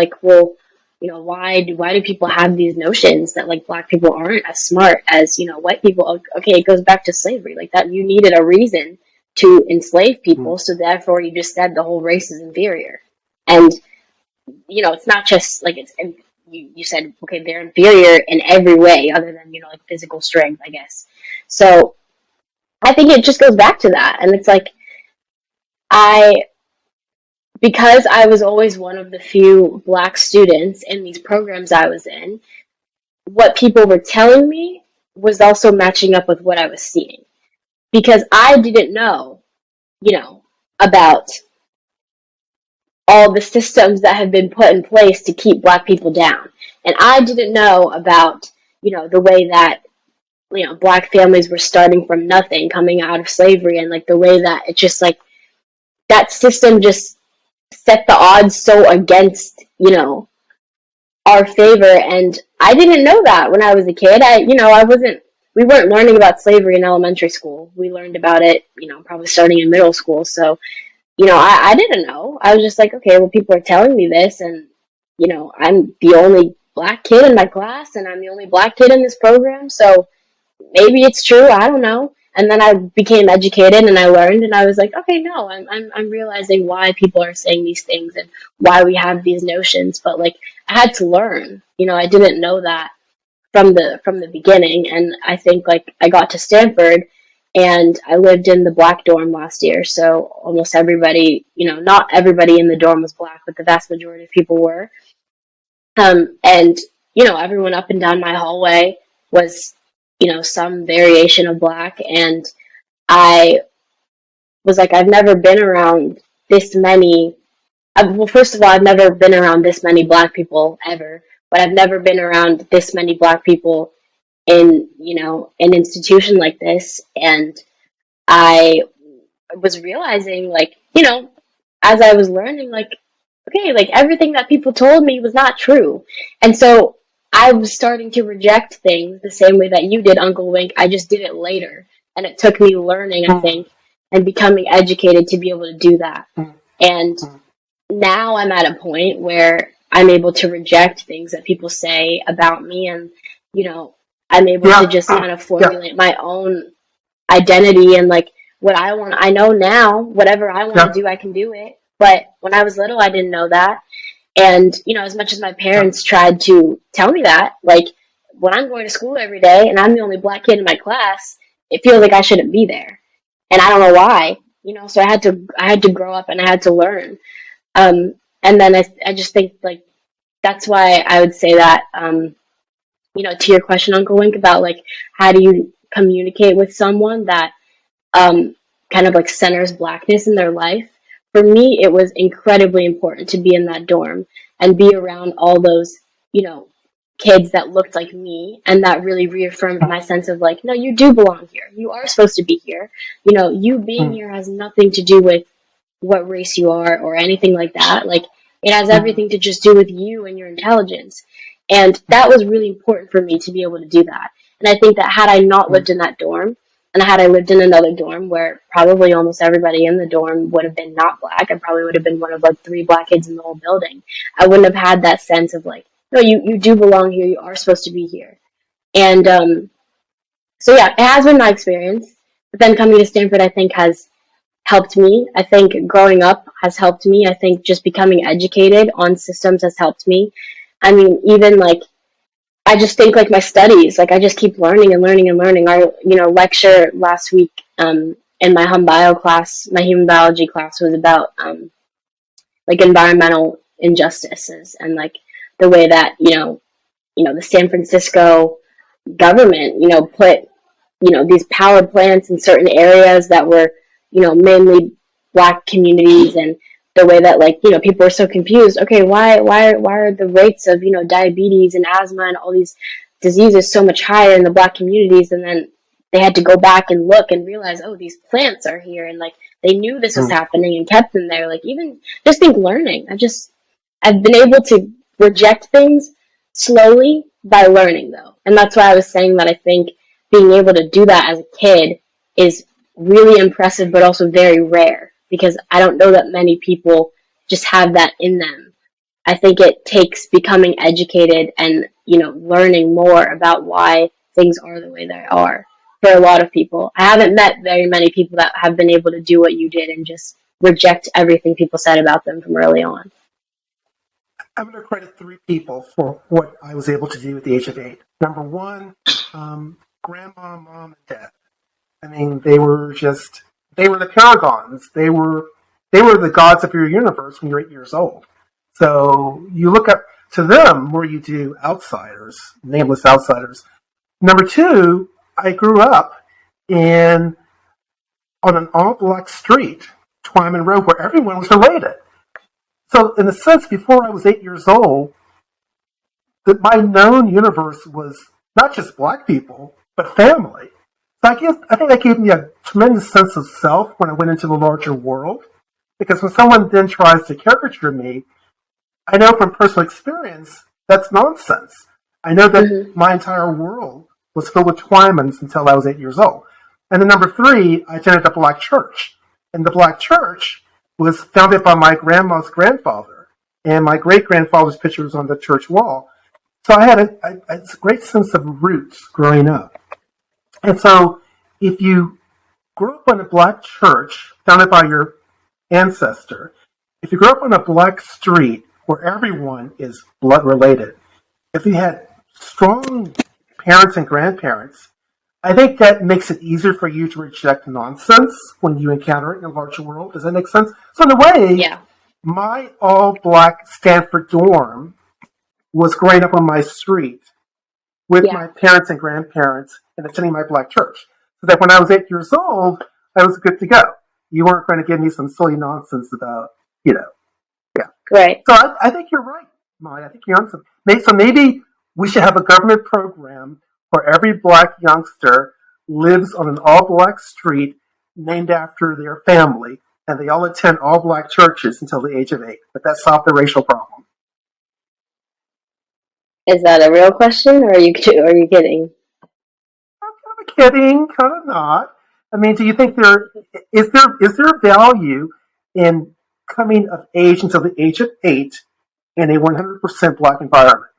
why do people have these notions that Black people aren't as smart as white people? Okay, it goes back to slavery, that you needed a reason to enslave people, so therefore you just said the whole race is inferior. And it's not just you said, okay, they're inferior in every way other than physical strength, I guess. So I think it just goes back to that. And it's because I was always one of the few Black students in these programs I was in, what people were telling me was also matching up with what I was seeing. Because I didn't know, about all the systems that have been put in place to keep Black people down. And I didn't know about, the way that, Black families were starting from nothing, coming out of slavery, and like the way that it just like that system just set the odds so against, our favor. And I didn't know that when I was a kid. We weren't learning about slavery in elementary school. We learned about it, probably starting in middle school. So, I didn't know. I was just like, okay, well, people are telling me this, and, I'm the only Black kid in my class, and I'm the only Black kid in this program. So maybe it's true. I don't know. And then I became educated and I learned, and I was like, okay, no, I'm realizing why people are saying these things and why we have these notions. But like, I had to learn. I didn't know that from the beginning. And I think like I got to Stanford and I lived in the Black dorm last year. So almost everybody, not everybody in the dorm was Black, but the vast majority of people were. And everyone up and down my hallway was, some variation of Black. And I was like, I've never been around this many. Well, first of all, I've never been around this many Black people ever, but I've never been around this many Black people in, an institution like this. And I was realizing, like, as I was learning, like, okay, like everything that people told me was not true. And so I was starting to reject things the same way that you did, Uncle Wink. I just did it later. And it took me learning, I think, and becoming educated to be able to do that. And now I'm at a point where I'm able to reject things that people say about me, and, I'm able to just kind of formulate my own identity and like what I want. I know now, whatever I want to do, I can do it. But when I was little, I didn't know that. And, as much as my parents tried to tell me that, like, when I'm going to school every day and I'm the only Black kid in my class, it feels like I shouldn't be there. And I don't know why, so I had to grow up and I had to learn. And then I just think, like, that's why I would say that, to your question, Uncle Wink, about, like, how do you communicate with someone that kind of, like, centers Blackness in their life? For me, it was incredibly important to be in that dorm and be around all those, kids that looked like me, and that really reaffirmed my sense of like, no, you do belong here. You are supposed to be here. You being here has nothing to do with what race you are or anything like that. Like, it has everything to just do with you and your intelligence. And that was really important for me to be able to do that. And I think that had I not lived in that dorm, and had I lived in another dorm where probably almost everybody in the dorm would have been not Black, I probably would have been one of like 3 Black kids in the whole building. I wouldn't have had that sense of like, no, you do belong here. You are supposed to be here. And so yeah, it has been my experience. But then coming to Stanford, I think, has helped me. I think growing up has helped me. I think just becoming educated on systems has helped me. I mean, even like, I just think like my studies, like I just keep learning and learning and learning. Our, lecture last week in my hum bio class, my human biology class, was about like environmental injustices and like the way that, the San Francisco government, put, these power plants in certain areas that were, mainly Black communities, and the way that, like, people are so confused. Okay, why are the rates of, diabetes and asthma and all these diseases so much higher in the Black communities? And then they had to go back and look and realize, oh, these plants are here, and like they knew this was happening and kept them there. Like, even just think learning. I've been able to reject things slowly by learning, though. And that's why I was saying that I think being able to do that as a kid is really impressive, but also very rare, because I don't know that many people just have that in them. I think it takes becoming educated and, learning more about why things are the way they are for a lot of people. I haven't met very many people that have been able to do what you did and just reject everything people said about them from early on. I'm going to credit 3 people for what I was able to do at the age of 8. Number 1, grandma, mom, and dad. I mean, they were the paragons. They were the gods of your universe when you're 8 years old. So you look up to them more you do outsiders, nameless outsiders. Number two, I grew up on an all-black street, Twyman Road, where everyone was related. So in a sense, before I was 8 years old, that my known universe was not just black people, but family. So I think that gave me a tremendous sense of self when I went into the larger world. Because when someone then tries to caricature me, I know from personal experience that's nonsense. I know that my entire world was filled with Twymans until I was 8 years old. And then number three, I attended a black church. And the black church was founded by my grandma's grandfather. And my great-grandfather's picture was on the church wall. So I had a great sense of roots growing up. And so if you grew up in a black church founded by your ancestor, if you grew up on a black street where everyone is blood related, if you had strong parents and grandparents, I think that makes it easier for you to reject nonsense when you encounter it in a larger world. Does that make sense? So in a way, my all-black Stanford dorm was growing up on my street with my parents and grandparents and attending my black church. So that when I was 8 years old, I was good to go. You weren't going to give me some silly nonsense about, Right. So I think you're right, Maya. I think you're on something. So maybe we should have a government program where every black youngster lives on an all-black street named after their family, and they all attend all-black churches until the age of 8. But that solved the racial problem. Is that a real question, or are you kidding? I'm kind of kidding, kind of not. I mean, do you think there is value in coming of age until the age of 8 in a 100% black environment,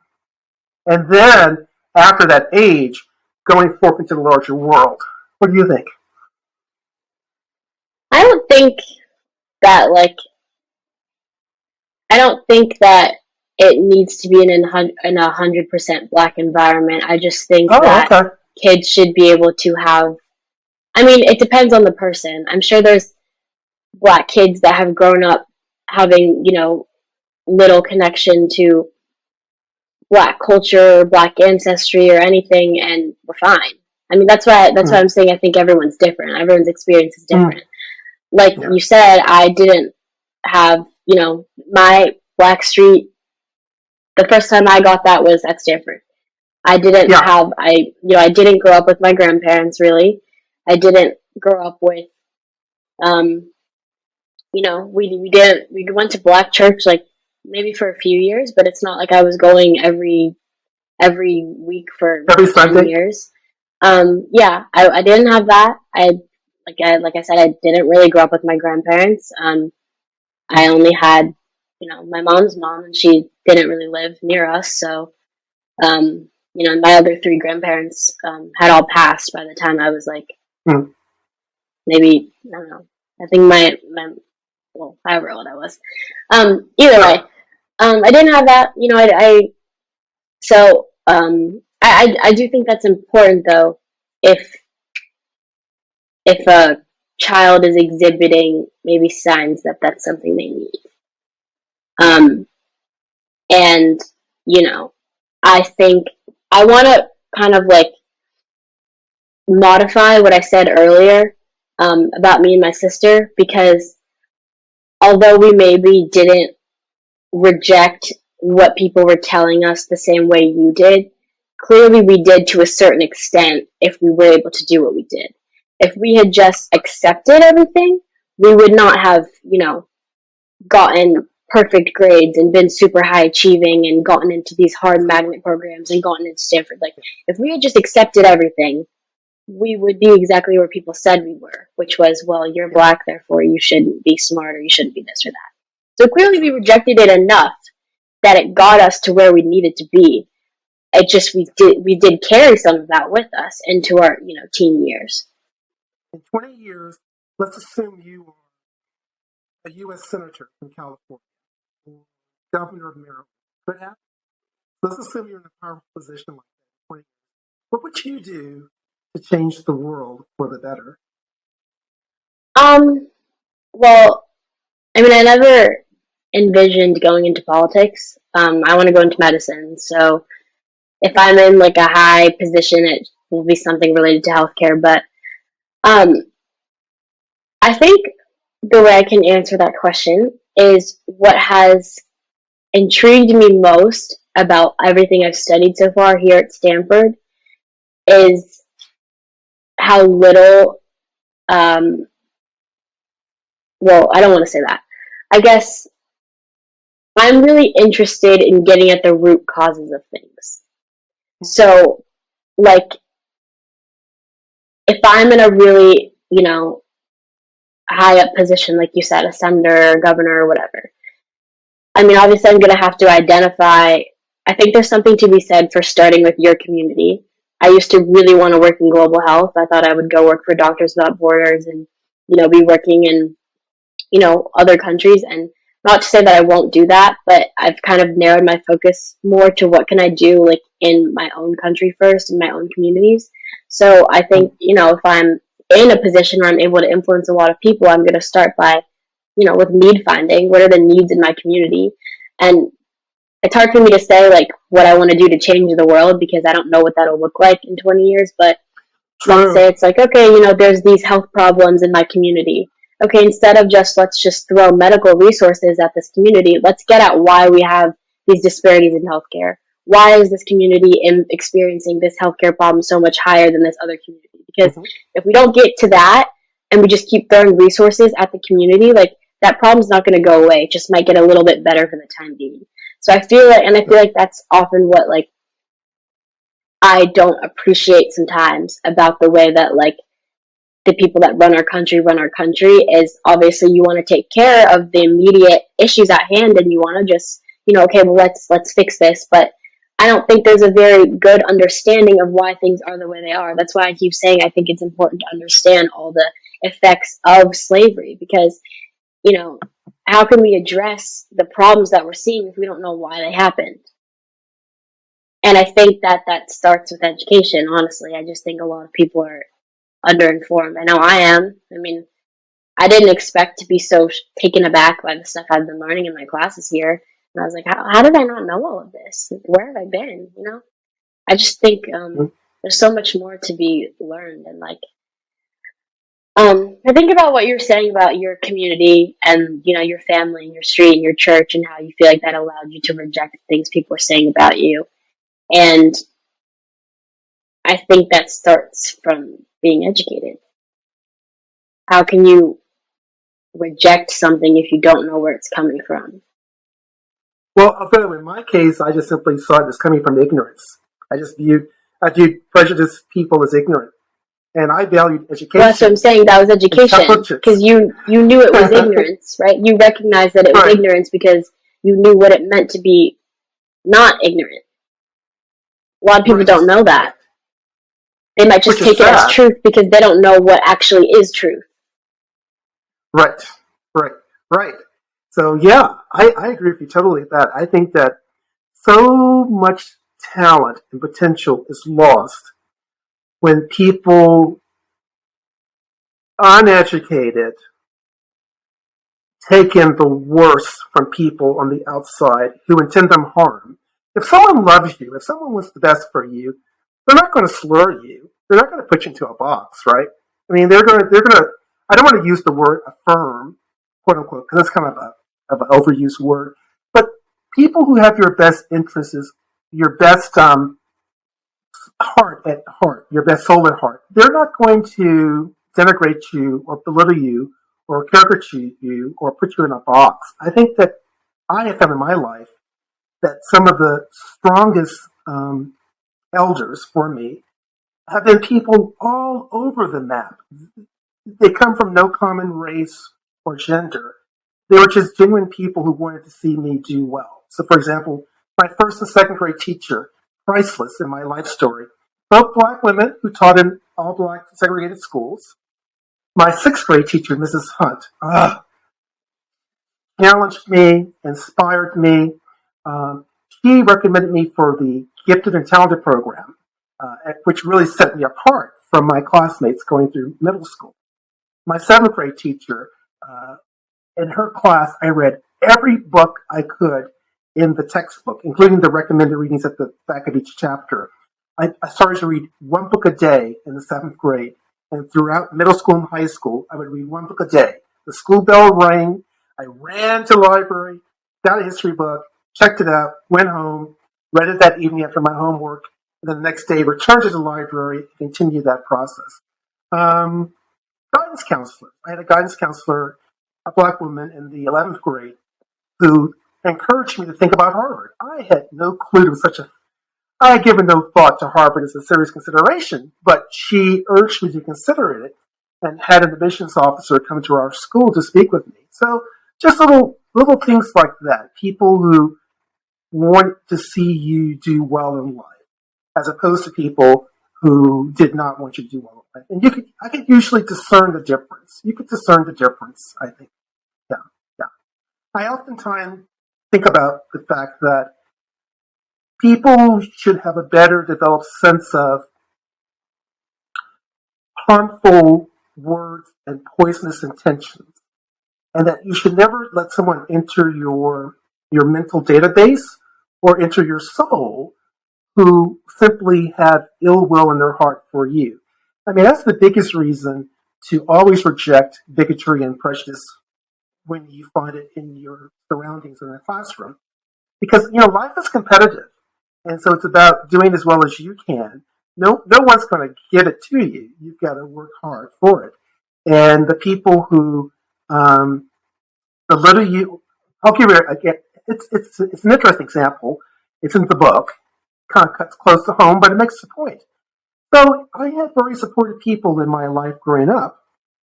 and then after that age, going forth into the larger world? What do you think? I don't think that it needs to be in a 100% black environment. I just think that kids should be able to have. I mean, it depends on the person. I'm sure there's black kids that have grown up having, little connection to black culture, black ancestry, or anything, and we're fine. I mean, that's why I'm saying I think everyone's different. Everyone's experience is different. Like you said, I didn't have, my black street. The first time I got that was at Stanford. I didn't I didn't grow up with my grandparents, really. I didn't grow up with, we went to black church maybe for a few years, but it's not like I was going every week for 10 years. I didn't have that. Like I said, I didn't really grow up with my grandparents. I only had, my mom's mom, and she didn't really live near us. So, my other three grandparents had all passed by the time I was maybe, I don't know. I think however old I was. Either way, I didn't have that. I do think that's important, though, if a child is exhibiting maybe signs that that's something they need. And, I think I want to kind of modify what I said earlier about me and my sister, because although we maybe didn't reject what people were telling us the same way you did, clearly we did to a certain extent if we were able to do what we did. If we had just accepted everything, we would not have, gotten perfect grades and been super high achieving and gotten into these hard magnet programs and gotten into Stanford. If we had just accepted everything, we would be exactly where people said we were, which was, well, you're black, therefore you shouldn't be smart, or you shouldn't be this or that. So clearly we rejected it enough that it got us to where we needed to be. It just, we did carry some of that with us into our, teen years. In 20 years, let's assume you are a U.S. Senator from California, or Governor of Maryland. Could happen. Let's assume you're in a powerful position like that in 20 years. What would you do to change the world for the better? Well, I mean, I never envisioned going into politics. I want to go into medicine. So if I'm in like a high position, it will be something related to healthcare. But um, I think the way I can answer that question is what has intrigued me most about everything I've studied so far here at Stanford is how little, well, I don't want to say that. I guess I'm really interested in getting at the root causes of things. So, like, if I'm in a really, high up position, like you said, a senator, governor, or whatever, I mean, obviously, I'm going to have to identify. I think there's something to be said for starting with your community. I used to really want to work in global health. I thought I would go work for Doctors Without Borders and, be working in, other countries. And not to say that I won't do that, but I've kind of narrowed my focus more to what can I do, like, in my own country first, in my own communities. So I think, if I'm in a position where I'm able to influence a lot of people, I'm going to start by with need finding. What are the needs in my community? And it's hard for me to say like what I want to do to change the world because I don't know what that'll look like in 20 years. But let's say it's like, okay, there's these health problems in my community. Okay, instead of let's just throw medical resources at this community, let's get at why we have these disparities in healthcare. Why is this community experiencing this healthcare problem so much higher than this other community? Because if we don't get to that and we just keep throwing resources at the community, like that problem's not going to go away. It just might get a little bit better for the time being. So I feel like that's often what like I don't appreciate sometimes about the way that like the people that run our country is obviously you want to take care of the immediate issues at hand and you want to just, okay, well let's fix this. But I don't think there's a very good understanding of why things are the way they are. That's why I keep saying I think it's important to understand all the effects of slavery because, how can we address the problems that we're seeing if we don't know why they happened? And I think that starts with education, honestly. I just think a lot of people are underinformed. I know I am. I mean, I didn't expect to be so taken aback by the stuff I've been learning in my classes here. And I was like, how did I not know all of this? Like, where have I been? I just think there's so much more to be learned. And like, I think about what you're saying about your community and, your family and your street and your church and how you feel like that allowed you to reject things people are saying about you. And I think that starts from being educated. How can you reject something if you don't know where it's coming from? Well, I'll tell you, in my case, I just simply saw it as coming from ignorance. I viewed prejudiced people as ignorant. And I valued education. Well, that's what I'm saying. That was education. Because you knew it was ignorance, right? You recognized that it was ignorance because you knew what it meant to be not ignorant. A lot of people don't know that. They might just take it as truth because they don't know what actually is truth. Right. So, yeah, I agree with you totally with that. I think that so much talent and potential is lost when people, uneducated, take in the worst from people on the outside who intend them harm. If someone loves you, if someone wants the best for you, they're not going to slur you. They're not going to put you into a box, right? I mean, they're going to, I don't want to use the word affirm, quote unquote, because that's kind of an overused word. But people who have your best interests, your best heart at heart, your best soul at heart, they're not going to denigrate you or belittle you or caricature you or put you in a box. I think that I have found in my life that some of the strongest elders for me have been people all over the map. They come from no common race or gender. They were just genuine people who wanted to see me do well. So, for example, my first and second grade teacher, priceless in my life story, both black women who taught in all black segregated schools. My sixth grade teacher, Mrs. Hunt, challenged me, inspired me. She recommended me for the Gifted and Talented program, which really set me apart from my classmates going through middle school. My seventh grade teacher, in her class, I read every book I could in the textbook, including the recommended readings at the back of each chapter. I started to read one book a day in the 7th grade. And throughout middle school and high school, I would read one book a day. The school bell rang. I ran to the library, got a history book, checked it out, went home, read it that evening after my homework, and then the next day returned to the library and continued that process. Guidance counselor. I had a guidance counselor, a black woman in the 11th grade, who encouraged me to think about Harvard. I had no clue it was I had given no thought to Harvard as a serious consideration, but she urged me to consider it and had an admissions officer come to our school to speak with me. So just little things like that. People who want to see you do well in life, as opposed to people who did not want you to do well in life. And I could usually discern the difference. You could discern the difference, I think. Yeah. I oftentimes think about the fact that people should have a better developed sense of harmful words and poisonous intentions, and that you should never let someone enter your mental database or enter your soul who simply have ill will in their heart for you. I mean, that's the biggest reason to always reject bigotry and prejudice when you find it in your surroundings in a classroom. Because, life is competitive. And so it's about doing as well as you can. No one's going to give it to you. You've got to work hard for it. And the people who belittle you, I'll give you again. It's an interesting example. It's in the book. Kind of cuts close to home, but it makes the point. So I had very supportive people in my life growing up,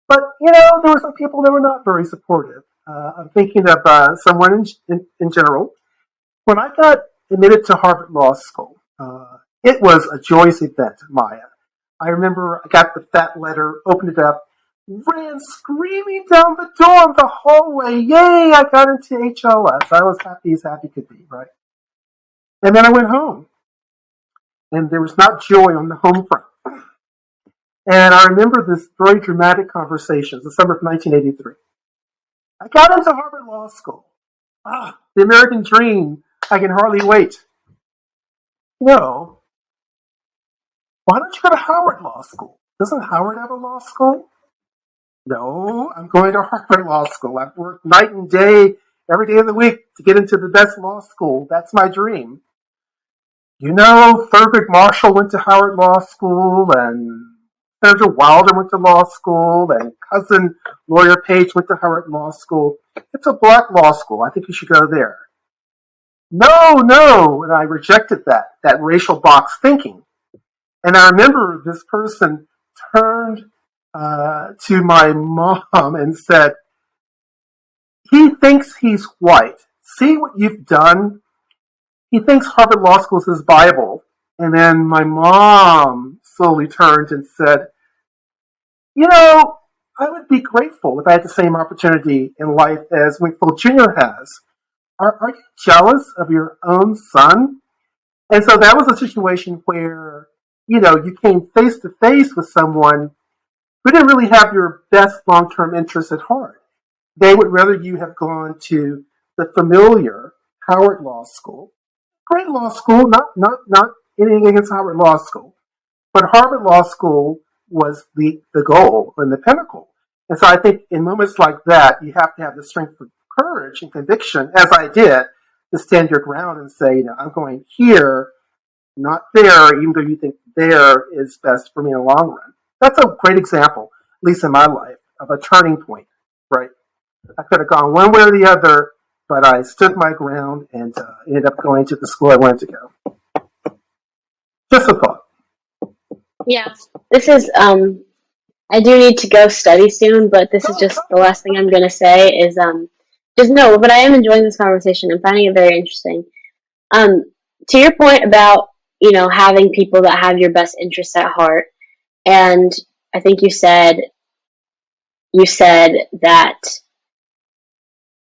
but there were some people that were not very supportive. I'm thinking of someone in general. When I got admitted to Harvard Law School, it was a joyous event, Maya. I remember I got the fat letter, opened it up, ran screaming down the door of the hallway. Yay, I got into HLS. I was happy as happy could be, right? And then I went home. And there was not joy on the home front. And I remember this very dramatic conversation, the summer of 1983. I got into Harvard Law School. The American dream. I can hardly wait. Why don't you go to Howard Law School? Doesn't Howard have a law school? No, I'm going to Harvard Law School. I've worked night and day, every day of the week to get into the best law school. That's my dream. Thurgood Marshall went to Howard Law School, and Senator Wilder went to law school, and cousin Lawyer Page went to Howard Law School. It's a black law school. I think you should go there. No, and I rejected that racial box thinking. And I remember this person turned to my mom and said, he thinks he's white. See what you've done? He thinks Harvard Law School is his Bible. And then my mom slowly turned and said, I would be grateful if I had the same opportunity in life as Wingfield Jr. has. Are you jealous of your own son? And so that was a situation where, you came face to face with someone who didn't really have your best long-term interests at heart. They would rather you have gone to the familiar Howard Law School. Great law school, not anything against Howard Law School. But Harvard Law School was the goal and the pinnacle. And so I think in moments like that, you have to have the strength of courage and conviction, as I did, to stand your ground and say, I'm going here, not there, even though you think there is best for me in the long run. That's a great example, at least in my life, of a turning point, right? I could have gone one way or the other, but I stood my ground and ended up going to the school I wanted to go. Just a thought. Yeah, this is, I do need to go study soon, but this is just the last thing I'm going to say is, just know, but I am enjoying this conversation. I'm finding it very interesting. To your point about, having people that have your best interests at heart, and I think you said that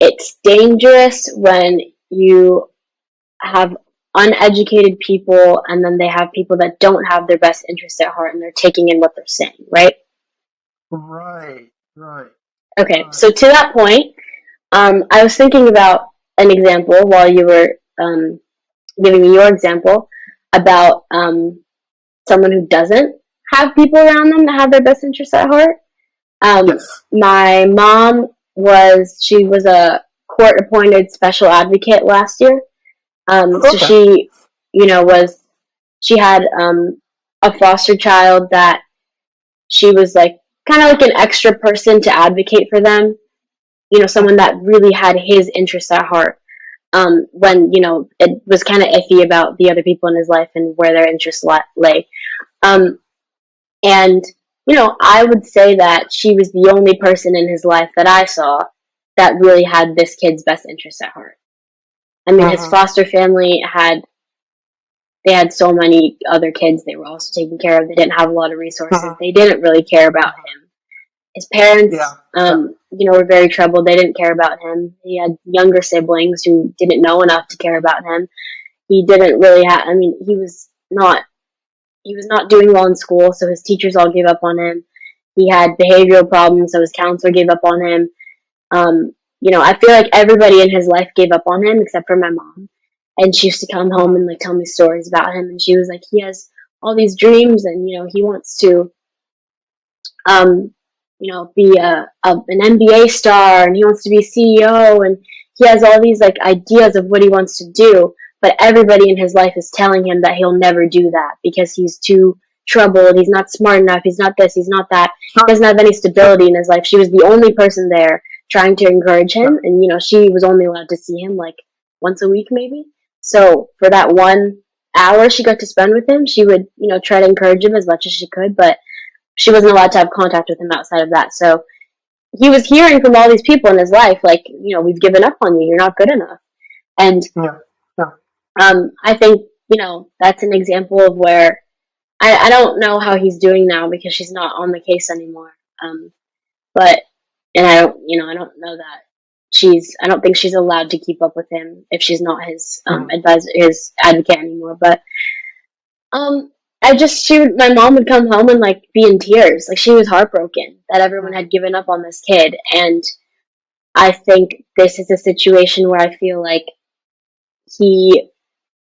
it's dangerous when you have uneducated people and then they have people that don't have their best interests at heart and they're taking in what they're saying, right? Right. Okay, so to that point, I was thinking about an example while you were giving me your example about someone who doesn't have people around them that have their best interests at heart. Yes. My mom she was a court-appointed special advocate last year. So she, she had a foster child that she was like kind of like an extra person to advocate for them. Someone that really had his interests at heart. When it was kind of iffy about the other people in his life and where their interests lay. And I would say that she was the only person in his life that I saw that really had this kid's best interests at heart. I mean, his foster family had so many other kids they were also taking care of. They didn't have a lot of resources. They didn't really care about him. His parents, were very troubled. They didn't care about him. He had younger siblings who didn't know enough to care about him. He didn't really he was not doing well in school, so his teachers all gave up on him. He had behavioral problems, so his counselor gave up on him. I feel like everybody in his life gave up on him except for my mom. And she used to come home and like tell me stories about him. And she was like, he has all these dreams, and he wants to, be an NBA star, and he wants to be CEO, and he has all these like ideas of what he wants to do. But everybody in his life is telling him that he'll never do that because he's too troubled. He's not smart enough. He's not this. He's not that. He doesn't have any stability in his life. She was the only person there trying to encourage him. And, she was only allowed to see him like once a week maybe. So for that 1 hour she got to spend with him, she would, try to encourage him as much as she could, but she wasn't allowed to have contact with him outside of that. So he was hearing from all these people in his life, like, we've given up on you. You're not good enough. And I think, that's an example of where I don't know how he's doing now because she's not on the case anymore. And I don't know that I don't think she's allowed to keep up with him if she's not his advisor, his advocate anymore. But my mom would come home and like be in tears, like she was heartbroken that everyone had given up on this kid. And I think this is a situation where I feel like he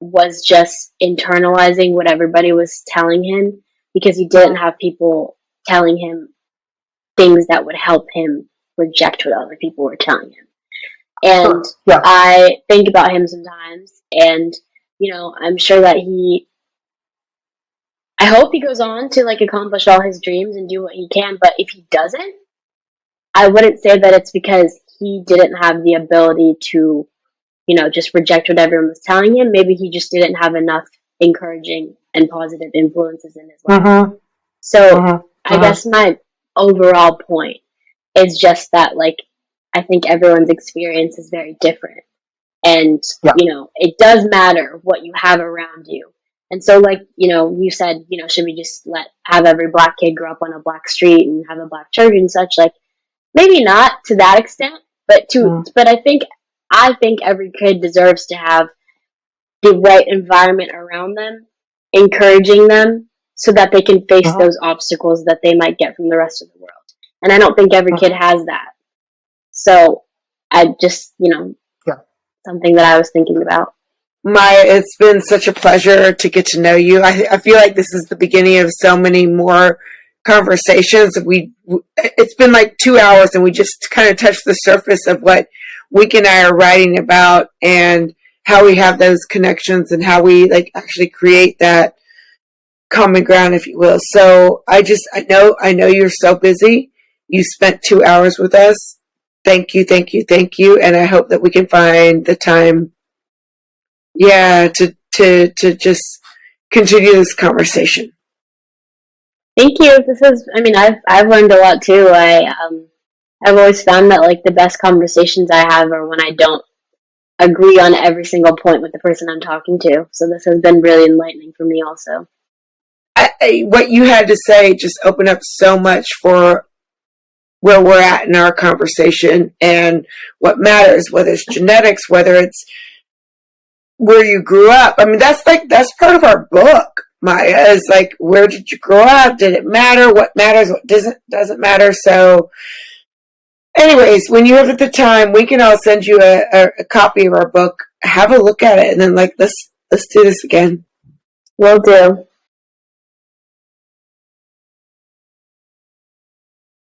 was just internalizing what everybody was telling him because he didn't have people telling him things that would help him reject what other people were telling him. And I think about him sometimes, and I'm sure that I hope he goes on to like accomplish all his dreams and do what he can, but if he doesn't, I wouldn't say that it's because he didn't have the ability to just reject what everyone was telling him. Maybe he just didn't have enough encouraging and positive influences in his life. So I guess my overall point is just that, like, I think everyone's experience is very different. And, it does matter what you have around you. And so, like, you said, should we just have every black kid grow up on a black street and have a black church and such? Like, maybe not to that extent, but I think every kid deserves to have the right environment around them, encouraging them so that they can face those obstacles that they might get from the rest of the world. And I don't think every kid has that. So I just, something that I was thinking about. Maya, it's been such a pleasure to get to know you. I feel like this is the beginning of so many more conversations. It's been like 2 hours and we just kind of touched the surface of what Week and I are writing about and how we have those connections and how we like actually create that common ground, if you will. So I know you're so busy. You spent 2 hours with us. Thank you. And I hope that we can find the time, to just continue this conversation. Thank you. I've learned a lot too. I've always found that like the best conversations I have are when I don't agree on every single point with the person I'm talking to. So this has been really enlightening for me also. What you had to say just opened up so much for where we're at in our conversation and what matters, whether it's genetics, whether it's where you grew up. I mean, that's part of our book, Maya, is like, where did you grow up? Did it matter? What matters? What doesn't matter? So anyways, when you have the time, we can all send you a copy of our book have a look at it and then like let's do this again. Will do.